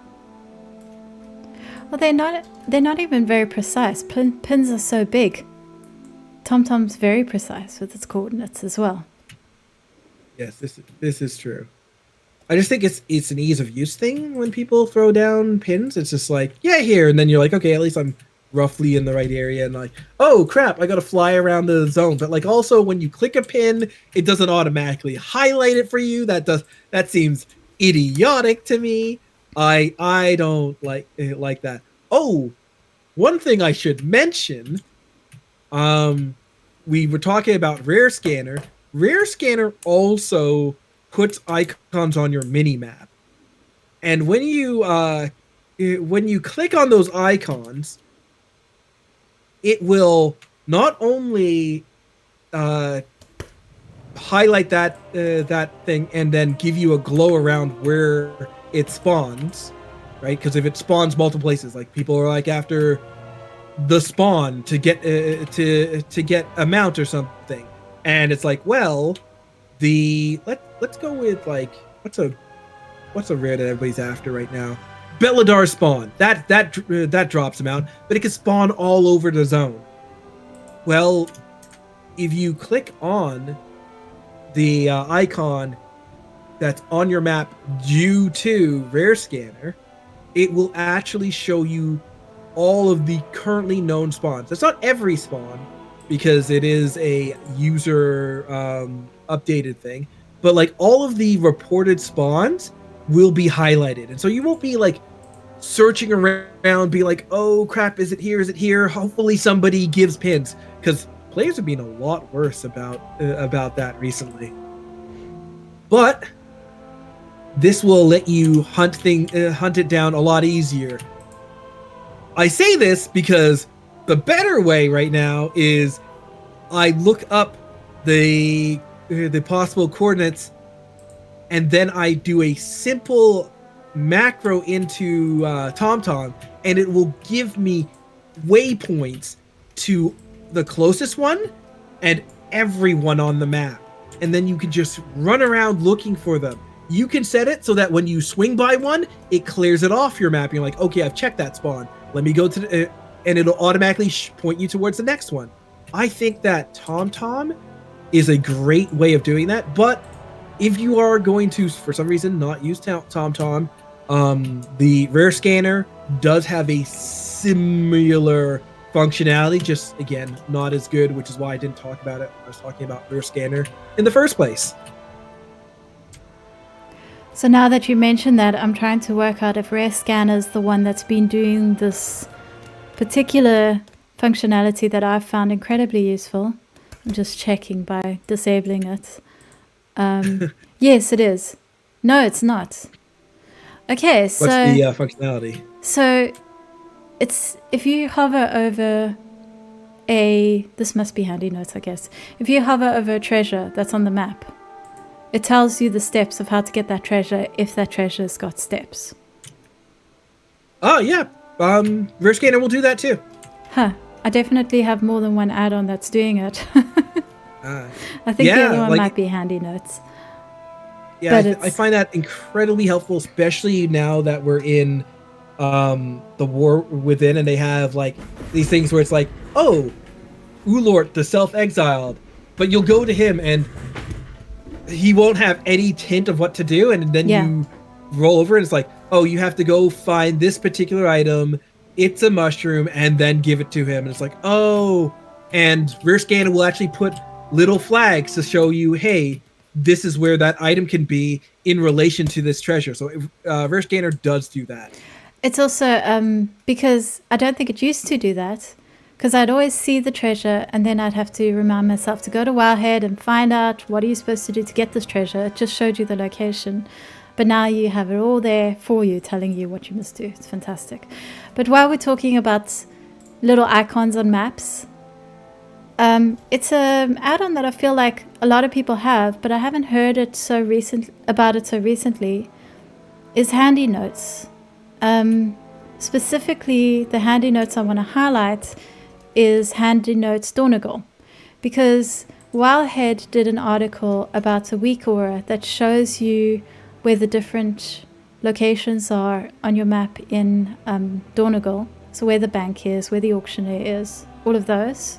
Well, they're not even very precise. Pins are so big. TomTom's very precise with its coordinates as well. Yes, this is true. I just think it's an ease of use thing when people throw down pins. It's just like, yeah, here, and then you're like, okay, at least I'm roughly in the right area, and like, oh crap, I gotta fly around the zone. But like, also when you click a pin, it doesn't automatically highlight it for you. That seems idiotic to me. I don't like that. Oh, one thing I should mention We were talking about Rare Scanner. Rare Scanner also puts icons on your mini map, and when you click on those icons, it will not only uh, highlight that thing and then give you a glow around where it spawns, right? Because if it spawns multiple places, like people are like after the spawn to get to get a mount or something, and it's like, well, let's go with like what's a rare that everybody's after right now? Belladar spawn. That drops them out, but it can spawn all over the zone. Well, if you click on the icon that's on your map due to Rare Scanner, it will actually show you all of the currently known spawns. It's not every spawn because it is a user updated thing, but like all of the reported spawns will be highlighted, and so you won't be like searching around, be like, oh crap, is it here? Is it here? Hopefully somebody gives pins, because players have been a lot worse about that recently. But this will let you hunt it down a lot easier. I say this because the better way right now is I look up the possible coordinates, and then I do a simple macro into TomTom, and it will give me waypoints to the closest one and everyone on the map. And then you can just run around looking for them. You can set it so that when you swing by one, it clears it off your map. You're like, okay, I've checked that spawn. Let me go to the, and it'll automatically point you towards the next one. I think that TomTom is a great way of doing that. But if you are going to, for some reason, not use TomTom, the Rare Scanner does have a similar functionality, just again, not as good, which is why I didn't talk about it when I was talking about Rare Scanner in the first place. So now that you mention that, I'm trying to work out if Rare Scanner is the one that's been doing this particular functionality that I've found incredibly useful. I'm just checking by disabling it. Yes, it is. No, it's not. Okay, so what's the functionality? So it's if you hover over this must be handy notes, I guess. If you hover over a treasure that's on the map, it tells you the steps of how to get that treasure if that treasure's got steps. Oh yeah, Rare Scanner will do that too. Huh. I definitely have more than one add-on that's doing it. I think the other one might be handy notes. Yeah, I find that incredibly helpful, especially now that we're in the War Within, and they have like these things where it's like, oh, Ulort, the self-exiled, but you'll go to him and he won't have any hint of what to do, and then you roll over and it's like, oh, you have to go find this particular item, it's a mushroom, and then give it to him. And it's like, oh, and Rare Scanner will actually put little flags to show you, hey, this is where that item can be in relation to this treasure. So Rare Scanner does do that. It's also because I don't think it used to do that, because I'd always see the treasure and then I'd have to remind myself to go to Wildhead and find out what are you supposed to do to get this treasure. It just showed you the location. But now you have it all there for you, telling you what you must do. It's fantastic. But while we're talking about little icons on maps, it's an add-on that I feel like a lot of people have, but I haven't heard it so recently, is Handy Notes. Specifically, the Handy Notes I want to highlight is Handy Notes Donegal, because Wildhead did an article about a weak aura that shows you where the different locations are on your map in Donegal. So where the bank is, where the auctioneer is, all of those.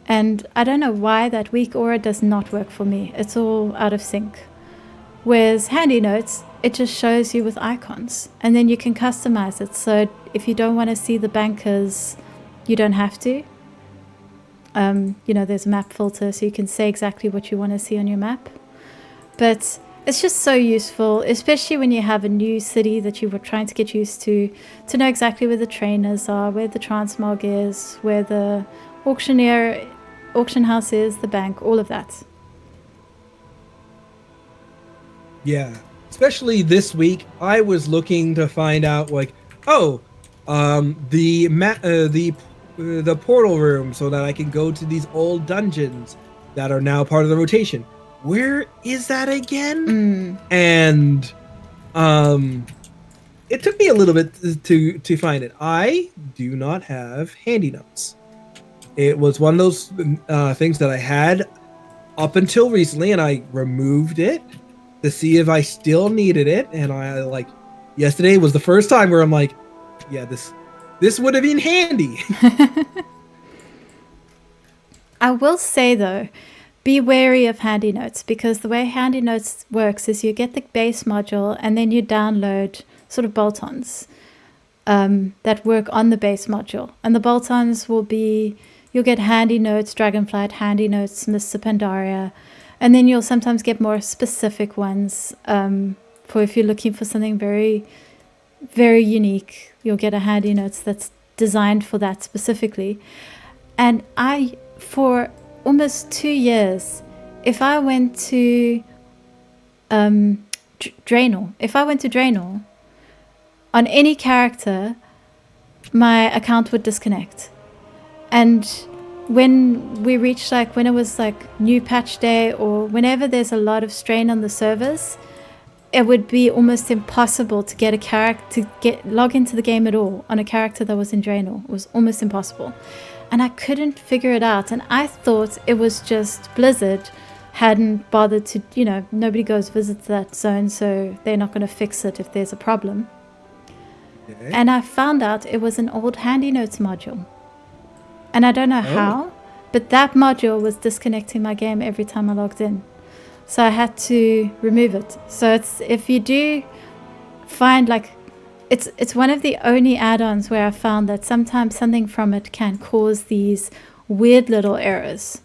And I don't know why that weak aura does not work for me. It's all out of sync. Whereas Handy Notes, it just shows you with icons. And then you can customize it. So if you don't want to see the bankers, you don't have to. There's a map filter, so you can say exactly what you want to see on your map. But it's just so useful, especially when you have a new city that you were trying to get used to know exactly where the trainers are, where the transmog is, where the auctioneer, auction houses, the bank, all of that. Yeah, especially this week, I was looking to find out like, the portal room, so that I can go to these old dungeons that are now part of the rotation. Where is that again? And it took me a little bit to find it. I do not have handy notes. It was one of those things that I had up until recently, and I removed it to see if I still needed it. And I yesterday was the first time where I'm like, yeah, this would have been handy. I will say though, be wary of handy notes, because the way handy notes works is you get the base module and then you download sort of bolt-ons that work on the base module. And the bolt-ons will be, you'll get handy notes, Dragonflight, handy notes, Mr. Pandaria, and then you'll sometimes get more specific ones for if you're looking for something very, very unique. You'll get a handy notes that's designed for that specifically. And for almost 2 years, if I went to Draenor, on any character, my account would disconnect. And when we reached when it was new patch day, or whenever there's a lot of strain on the servers, it would be almost impossible to get a character to log into the game at all on a character that was in Draenor. It was almost impossible. And I couldn't figure it out. And I thought it was just Blizzard hadn't bothered to, nobody goes visit that zone, so they're not going to fix it if there's a problem. Okay. And I found out it was an old handy notes module. And I don't know how, but that module was disconnecting my game every time I logged in. So I had to remove it. So if you do find it's one of the only add-ons where I found that sometimes something from it can cause these weird little errors.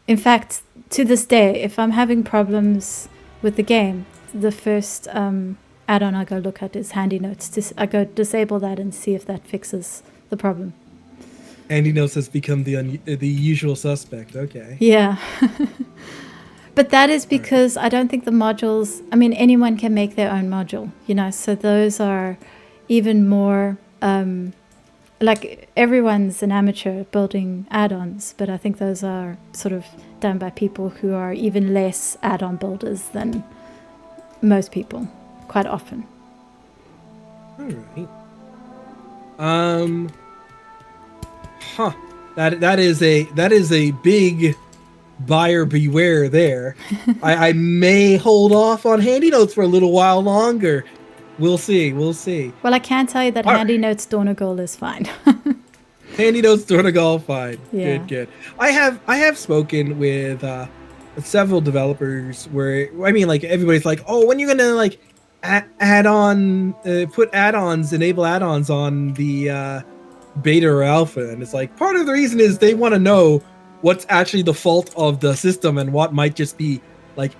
In fact, to this day, if I'm having problems with the game, the first add-on I go look at is handy notes. I go disable that and see if that fixes the problem. Handy notes has become the usual suspect. Okay. Yeah. But that is because I don't think the modules, anyone can make their own module, so those are even more, everyone's an amateur building add-ons, but I think those are sort of done by people who are even less add-on builders than most people, quite often. All right. That is a big buyer beware there. I may hold off on handy notes for a little while longer. We'll see. Well, I can tell you that handy notes Donegal is fine. Handy notes Donegal fine. Yeah. Good. I have spoken with several developers where everybody's like, oh, when are you gonna add on put add-ons, enable add-ons on the beta or alpha? And it's part of the reason is they want to know what's actually the fault of the system and what might just be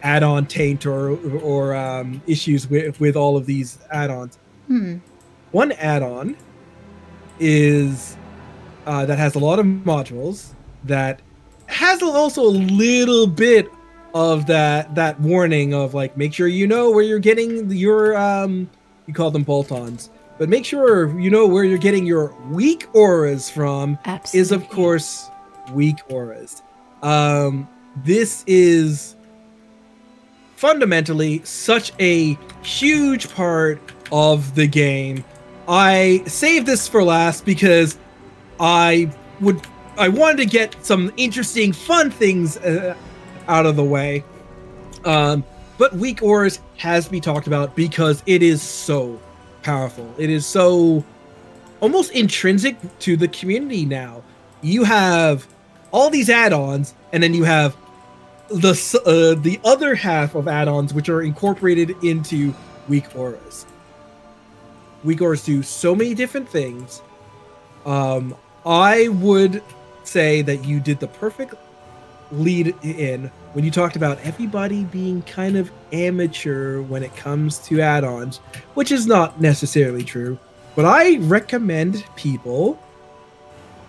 add-on taint or issues with all of these add-ons. One add-on is that has a lot of modules that has also a little bit of that warning of make sure you know where you're getting your you call them bolt-ons, but make sure you know where you're getting your weak auras from. Absolutely. Is of course weak auras. This is fundamentally such a huge part of the game. I saved this for last because I wanted to get some interesting, fun things out of the way. But weak auras has to be talked about because it is so powerful. It is so almost intrinsic to the community now. You have all these add-ons, and then you have the other half of add-ons which are incorporated into weak auras. Weak auras do so many different things. I would say that you did the perfect lead in when you talked about everybody being kind of amateur when it comes to add-ons, which is not necessarily true. But I recommend people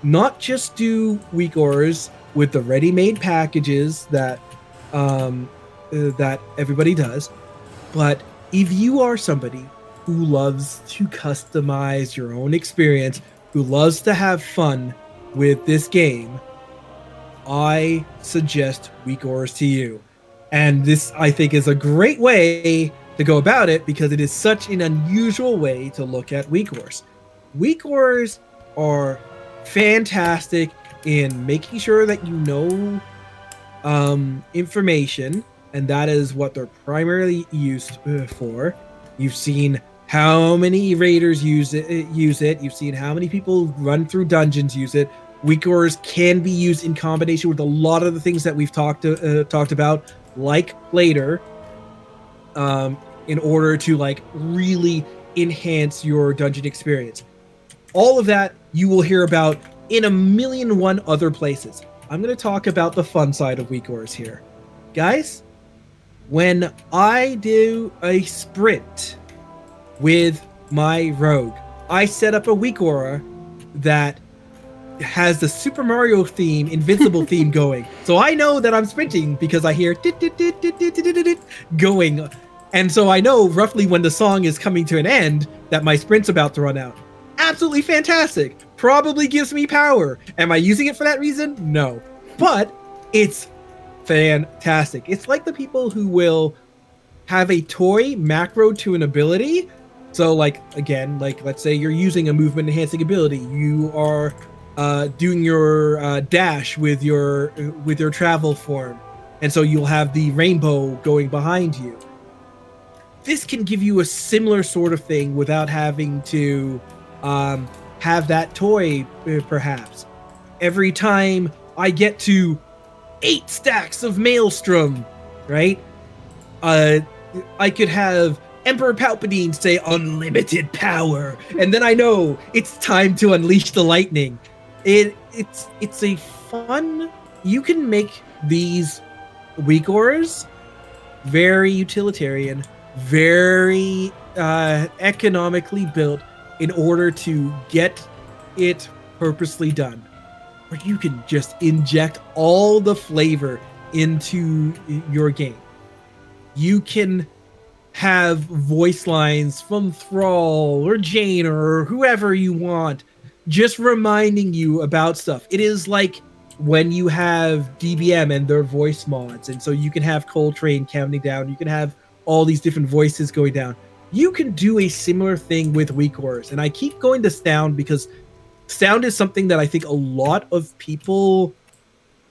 not just do weak auras with the ready-made packages that that everybody does, but if you are somebody who loves to customize your own experience, who loves to have fun with this game, I suggest weak auras to you. And this, I think, is a great way to go about it because it is such an unusual way to look at weak auras. Weak auras are fantastic in making sure that you know information, and that is what they're primarily used for. You've seen how many raiders use it. You've seen how many people run through dungeons use it. Weak auras can be used in combination with a lot of the things that we've talked about, like later, in order to like really enhance your dungeon experience. All of that you will hear about in a million one other places. I'm going to talk about the fun side of weak auras here. Guys, when I do a sprint with my rogue, I set up a weak aura that has the Super Mario theme, Invincible theme going. So I know that I'm sprinting because I hear going. And so I know roughly when the song is coming to an end that my sprint's about to run out. Absolutely fantastic. Probably gives me power. Am I using it for that reason? No. But it's fantastic. It's like the people who will have a toy macro to an ability. So like, again, like let's say you're using a movement enhancing ability. You are doing your dash with your travel form. And so you'll have the rainbow going behind you. This can give you a similar sort of thing without having to have that toy, perhaps. Every time I get to 8 stacks of Maelstrom, right? I could have Emperor Palpatine say unlimited power, and then I know it's time to unleash the lightning. It's a fun. You can make these weak auras very utilitarian, very economically built in order to get it purposely done. Where you can just inject all the flavor into your game. You can have voice lines from Thrall or Jane or whoever you want, just reminding you about stuff. It is like when you have DBM and their voice mods, and so you can have Coltrane counting down, you can have all these different voices going down. You can do a similar thing with weak auras, and I keep going to sound because sound is something that I think a lot of people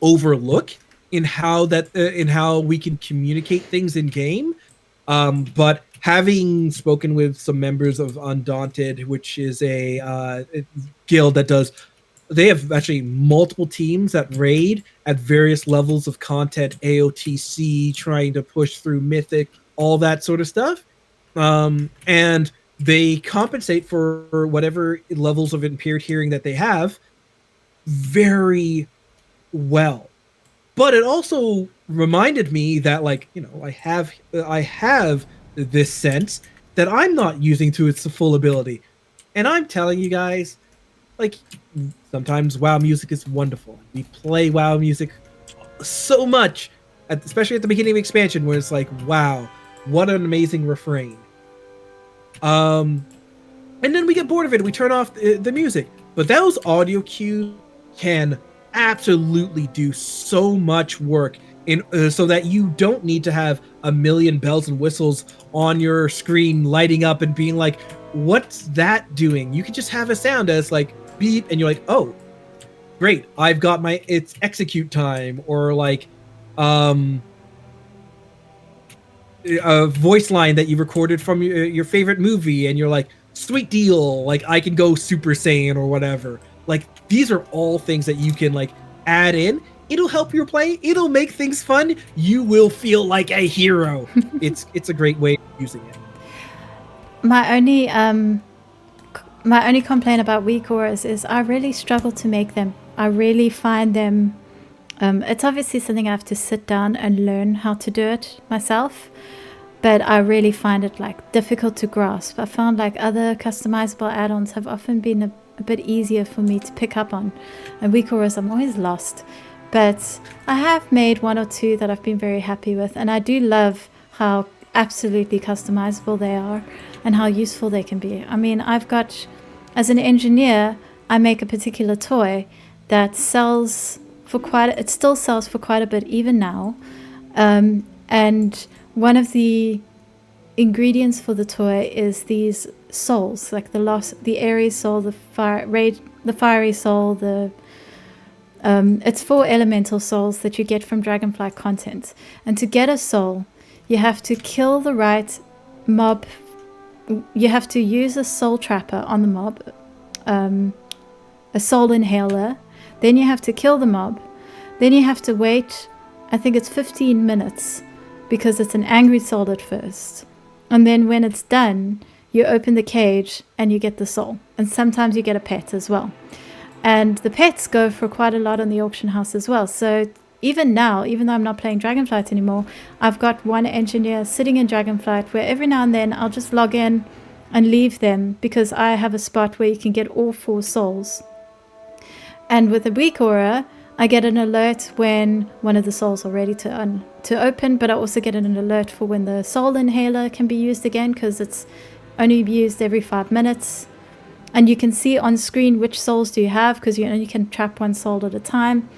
overlook in how we can communicate things in game. But having spoken with some members of Undaunted, which is a guild that they have actually multiple teams that raid at various levels of content, AOTC, trying to push through Mythic, all that sort of stuff. And they compensate for whatever levels of impaired hearing that they have very well. But it also reminded me that, like, you know, I have this sense that I'm not using to its full ability. And I'm telling you guys, like, sometimes WoW music is wonderful. We play WoW music so much, especially at the beginning of expansion, where it's like, wow, what an amazing refrain. And then we get bored of it. We turn off the music. But those audio cues can absolutely do so much work so that you don't need to have a million bells and whistles on your screen lighting up and being like, what's that doing? You can just have a sound as like beep, and you're like, oh, great, I've got it's execute time, or like a voice line that you recorded from your favorite movie, and you're like, sweet deal, like I can go Super Saiyan or whatever. Like, these are all things that you can like add in. It'll help your play. It'll make things fun. You will feel like a hero. It's a great way of using it. My only complaint about weak auras is I really struggle to make them. I really find them. It's obviously something I have to sit down and learn how to do it myself, but I really find it like difficult to grasp. I found like other customizable add-ons have often been a bit easier for me to pick up on. And weak auras, I'm always lost. But I have made 1 or 2 that I've been very happy with. And I do love how absolutely customizable they are and how useful they can be. I mean, I've got, as an engineer, I make a particular toy that sells for it still sells for quite a bit even now. And one of the ingredients for the toy is these souls, like the Aries soul, the fiery soul, it's 4 elemental souls that you get from Dragonfly content. And to get a soul, you have to kill the right mob. You have to use a soul trapper on the mob, a soul inhaler. Then you have to kill the mob. Then you have to wait, I think it's 15 minutes, because it's an angry soul at first. And then when it's done, you open the cage and you get the soul. And sometimes you get a pet as well. And the pets go for quite a lot on the auction house as well. So even now, even though I'm not playing Dragonflight anymore, I've got one engineer sitting in Dragonflight where every now and then I'll just log in and leave them, because I have a spot where you can get all 4 souls. And with a weak aura, I get an alert when one of the souls are ready to open, but I also get an alert for when the soul inhaler can be used again, because it's only used every 5 minutes. And you can see on screen which souls do you have, because you only can trap 1 soul at a time.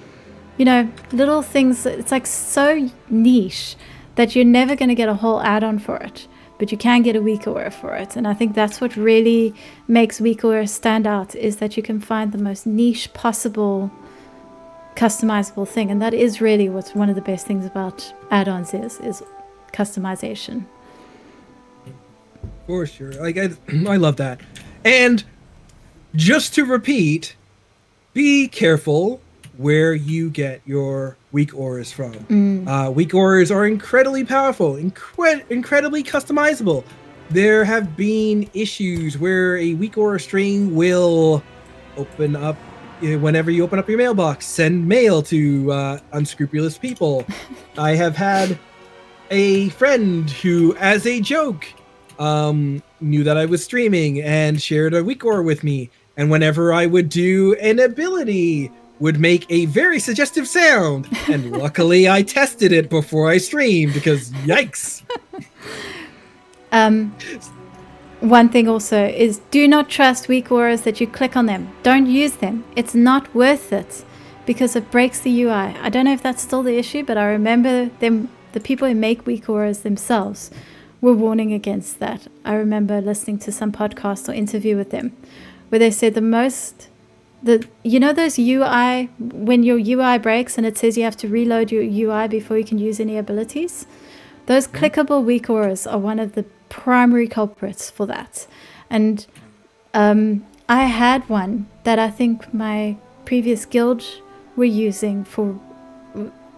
You know, little things. It's like so niche that you're never going to get a whole add-on for it, but you can get a weak aura for it. And I think that's what really makes weak aura stand out, is that you can find the most niche possible customizable thing. And that is really what's one of the best things about add-ons is customization. For sure. Like I love that. And just to repeat, be careful where you get your weak auras from. Weak auras are incredibly powerful, incredibly customizable. There have been issues where a weak aura string will open up whenever you open up your mailbox, send mail to unscrupulous people. I have had a friend who, as a joke, knew that I was streaming and shared a weak aura with me. And whenever I would do an ability, would make a very suggestive sound. And luckily I tested it before I streamed, because yikes. One thing also is, do not trust weak auras that you click on them. Don't use them. It's not worth it, because it breaks the UI. I don't know if that's still the issue, but I remember the people who make weak auras themselves were warning against that. I remember listening to some podcast or interview with them where they said you know those UI, when your UI breaks and it says you have to reload your UI before you can use any abilities? Those clickable weak auras are one of the primary culprits for that. And I had one that I think my previous guild were using for,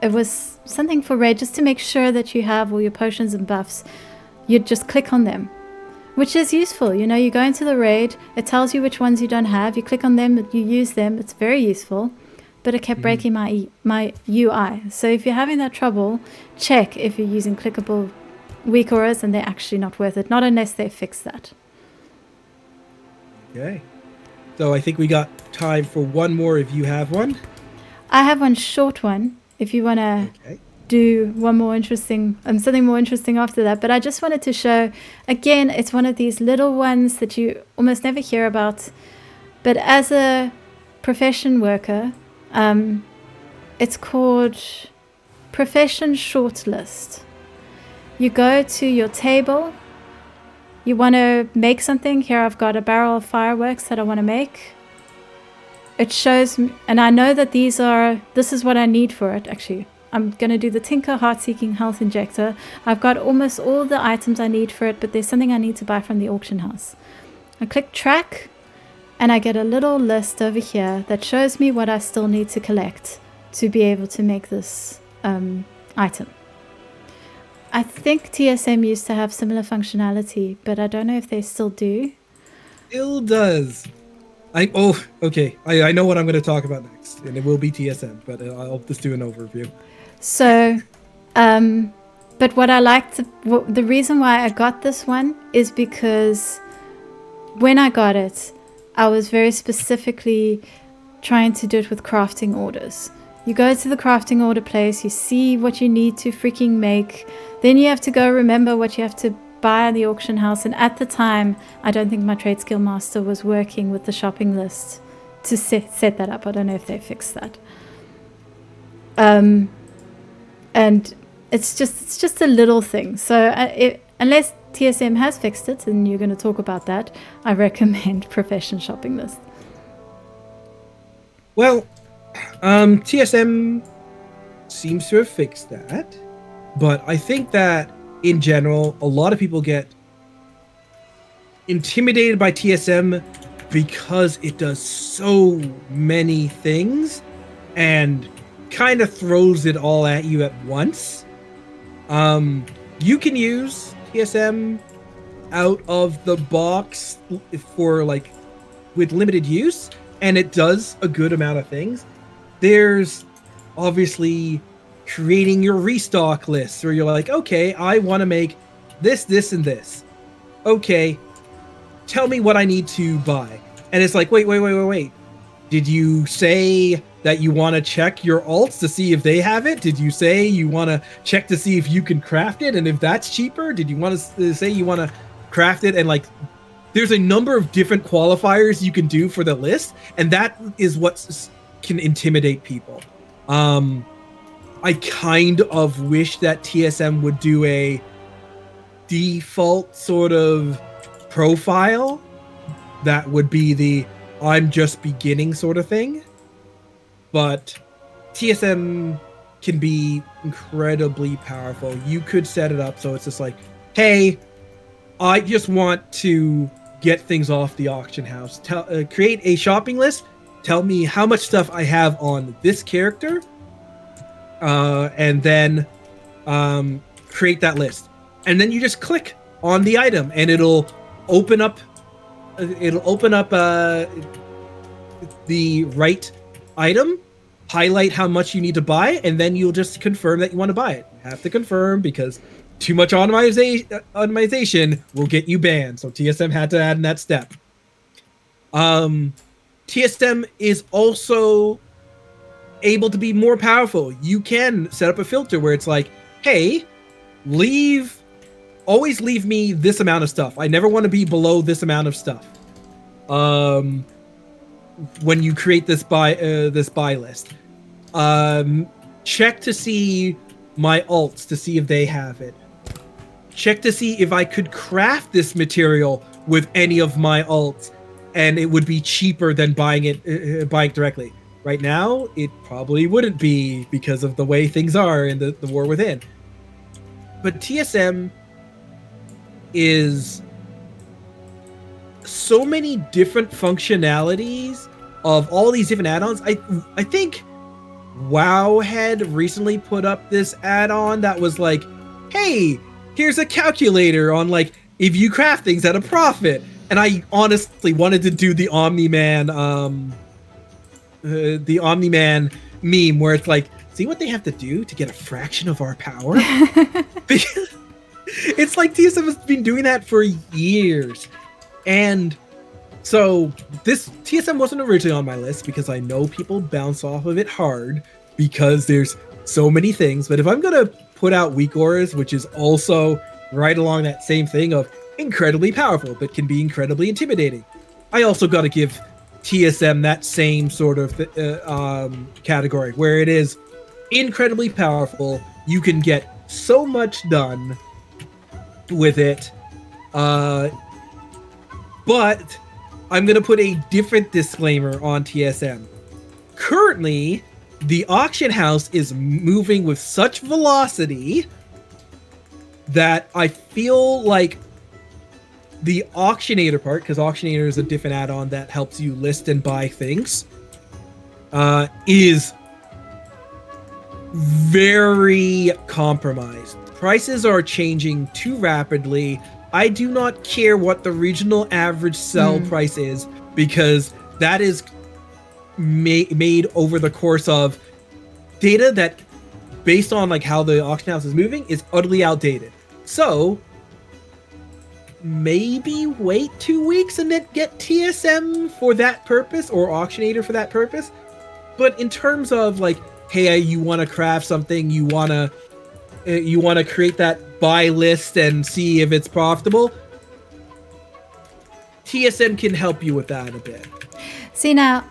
it was something for raid, just to make sure that you have all your potions and buffs. You'd just click on them, which is useful. You know, you go into the raid, it tells you which ones you don't have, you click on them, you use them. It's very useful, but it kept breaking my UI. So if you're having that trouble, check if you're using clickable weak auras, and they're actually not worth it, not unless they fix that. Okay, so I think we got time for one more if you have one. I have one short one if you want to do one more interesting, something more interesting after that. But I just wanted to show, again, it's one of these little ones that you almost never hear about, but as a profession worker, it's called Profession Shortlist. You go to your table, you want to make something. Here I've got a barrel of fireworks that I want to make. It shows me, and I know that this is what I need for it. Actually, I'm going to do the Tinker Heart-Seeking Health Injector. I've got almost all the items I need for it, but there's something I need to buy from the auction house. I click track, and I get a little list over here that shows me what I still need to collect to be able to make this item. I think TSM used to have similar functionality, but I don't know if they still do. Still does. I know what I'm going to talk about next, and it will be TSM, but I'll just do an overview. So, but what I liked, the reason why I got this one is because when I got it, I was very specifically trying to do it with crafting orders. You go to the crafting order place, you see what you need to freaking make, then you have to go remember what you have to buy at the auction house. And at the time, I don't think my trade skill master was working with the shopping list to set that up. I don't know if they fixed that. And it's just a little thing. So unless TSM has fixed it, and you're going to talk about that, I recommend Profession Shopping List. Well, TSM seems to have fixed that, but I think that in general, a lot of people get intimidated by TSM because it does so many things and kind of throws it all at you at once. You can use TSM out of the box for like with limited use, and it does a good amount of things. There's obviously creating your restock lists where you're like, okay, I want to make this, this, and this. Okay, tell me what I need to buy. And it's like, wait. Did you say that you want to check your alts to see if they have it? Did you say you want to check to see if you can craft it? And if that's cheaper, did you want to say you want to craft it? And like, there's a number of different qualifiers you can do for the list. And that is what can intimidate people. I kind of wish that TSM would do a default sort of profile that would be the I'm just beginning sort of thing. But TSM can be incredibly powerful. You could set it up so it's just like, hey, I just want to get things off the auction house. Create a shopping list. Tell me how much stuff I have on this character. And then create that list. And then you just click on the item and it'll open up the right item, highlight how much you need to buy, and then you'll just confirm that you want to buy it. You have to confirm because too much automation will get you banned. So TSM had to add in that step. TSM is also able to be more powerful. You can set up a filter where it's like, hey, always leave me this amount of stuff. I never want to be below this amount of stuff. When you create this buy list, check to see my alts to see if they have it. Check to see if I could craft this material with any of my alts, and it would be cheaper than buying it directly. Right now, it probably wouldn't be because of the way things are in the war within. But TSM is so many different functionalities of all these different add-ons. I think WoW had recently put up this add-on that was like, hey, here's a calculator on like if you craft things at a profit. And I honestly wanted to do the Omni-Man meme where it's like, see what they have to do to get a fraction of our power? It's like TSM has been doing that for years. And so this TSM wasn't originally on my list because I know people bounce off of it hard because there's so many things. But if I'm going to put out weak auras, which is also right along that same thing of incredibly powerful, but can be incredibly intimidating, I also got to give TSM that same sort of category where it is incredibly powerful. You can get so much done with it. But I'm going to put a different disclaimer on TSM. Currently, the auction house is moving with such velocity that I feel like the auctionator part, because auctionator is a different add-on that helps you list and buy things, is very compromised. Prices are changing too rapidly. I do not care what the regional average sell price is, because that is made over the course of data that, based on like how the auction house is moving, is utterly outdated. So maybe wait 2 weeks and then get TSM for that purpose or Auctionator for that purpose. But in terms of like, hey, you want to craft something, you want to create that buy list and see if it's profitable, TSM can help you with that a bit. See, now,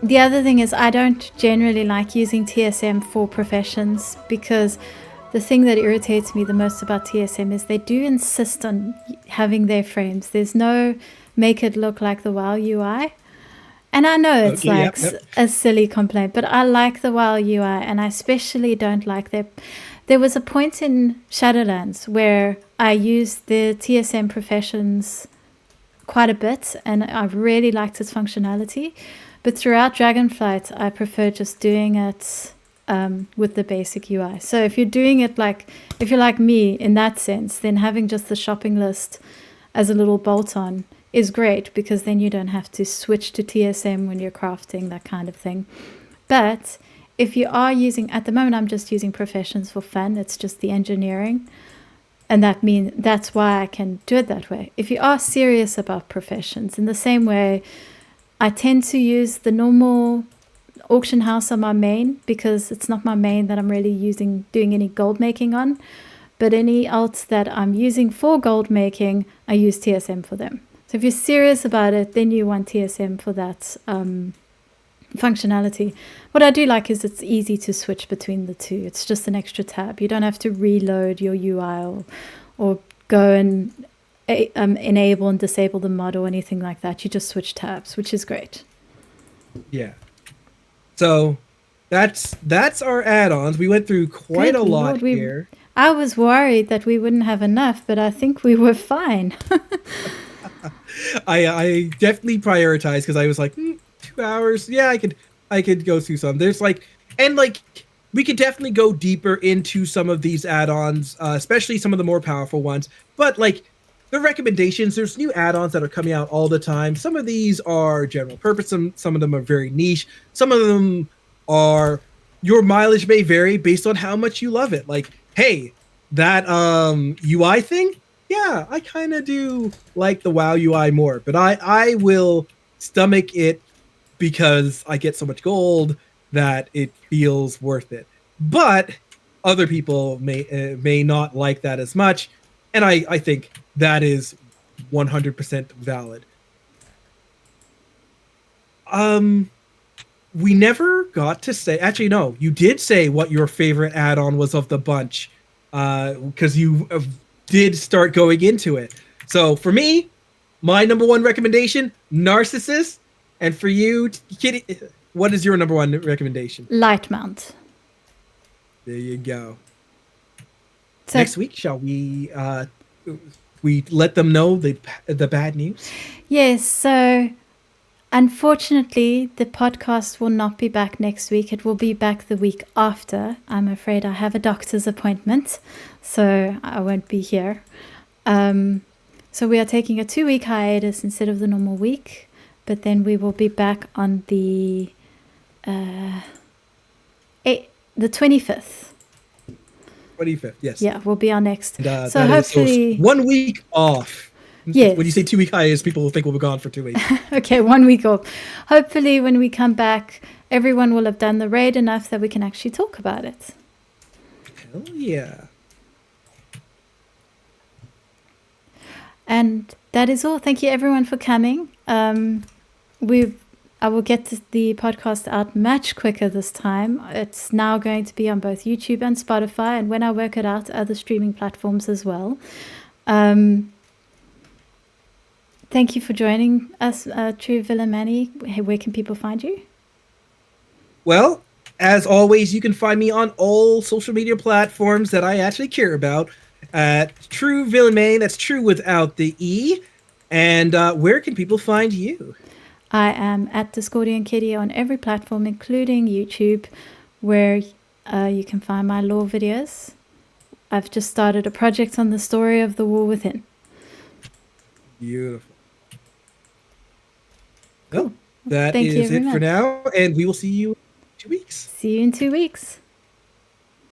the other thing is I don't generally like using TSM for professions, because the thing that irritates me the most about TSM is they do insist on having their frames. There's no make it look like the WoW UI. And I know it's Okay, like a silly complaint, but I like the WoW UI, and I especially don't like their... There was a point in Shadowlands where I used the TSM professions quite a bit, and I really liked its functionality. But throughout Dragonflight, I prefer just doing it with the basic UI. So if you're doing it like, if you're like me in that sense, then having just the shopping list as a little bolt-on is great, because then you don't have to switch to TSM when you're crafting, that kind of thing. But if you are using, at the moment I'm just using professions for fun, it's just the engineering, and that's why I can do it that way. If you are serious about professions, in the same way, I tend to use the normal auction house on my main, because it's not my main that I'm really doing any gold making on. But any alts that I'm using for gold making, I use TSM for them. So if you're serious about it, then you want TSM for that functionality. What I do like is it's easy to switch between the two. It's just an extra tab. You don't have to reload your UI or go and enable and disable the mod or anything like that. You just switch tabs, which is great. Yeah. So that's our add-ons. We went through quite a lot here. I was worried that we wouldn't have enough, but I think we were fine. I definitely prioritized, because I was like, 2 hours. Yeah, I could go through some. There's like, and like, we could definitely go deeper into some of these add-ons, especially some of the more powerful ones. But like, the recommendations, there's new add-ons that are coming out all the time. Some of these are general purpose. Some of them are very niche. Some of them are, your mileage may vary based on how much you love it. Like, hey, that UI thing, yeah, I kind of do like the WoW UI more, but I will stomach it because I get so much gold that it feels worth it. But other people may not like that as much, and I think that is 100% valid. We never got to say, actually no, you did say what your favorite add-on was of the bunch, because you did start going into it. So for me, my number one recommendation, Narcissus. And for you, Kitty, what is your number one recommendation? Light mount. There you go. So next week, shall we let them know the bad news? Yes, so unfortunately, the podcast will not be back next week. It will be back the week after. I'm afraid I have a doctor's appointment, so I won't be here. So we are taking a 2-week hiatus instead of the normal week. But then we will be back on the 25th. 25th, yes. Yeah, we'll be our next. And, so hopefully... 1 week off. Yes. When you say 2 week hiatus, people will think we'll be gone for 2 weeks. Okay, 1 week off. Hopefully when we come back, everyone will have done the raid enough that we can actually talk about it. Hell yeah. And that is all. Thank you everyone for coming. I will get the podcast out much quicker this time. It's now going to be on both YouTube and Spotify, and when I work it out, other streaming platforms as well. Thank you for joining us, TruVillainManny. Hey, where can people find you? Well, as always, you can find me on all social media platforms that I actually care about. At TruVillainManny, that's true without the E. And where can people find you? I am at Discordian Kitty on every platform, including YouTube, where you can find my lore videos. I've just started a project on the story of the War Within. Beautiful. Well, that is it for now, and we will see you in 2 weeks. See you in 2 weeks.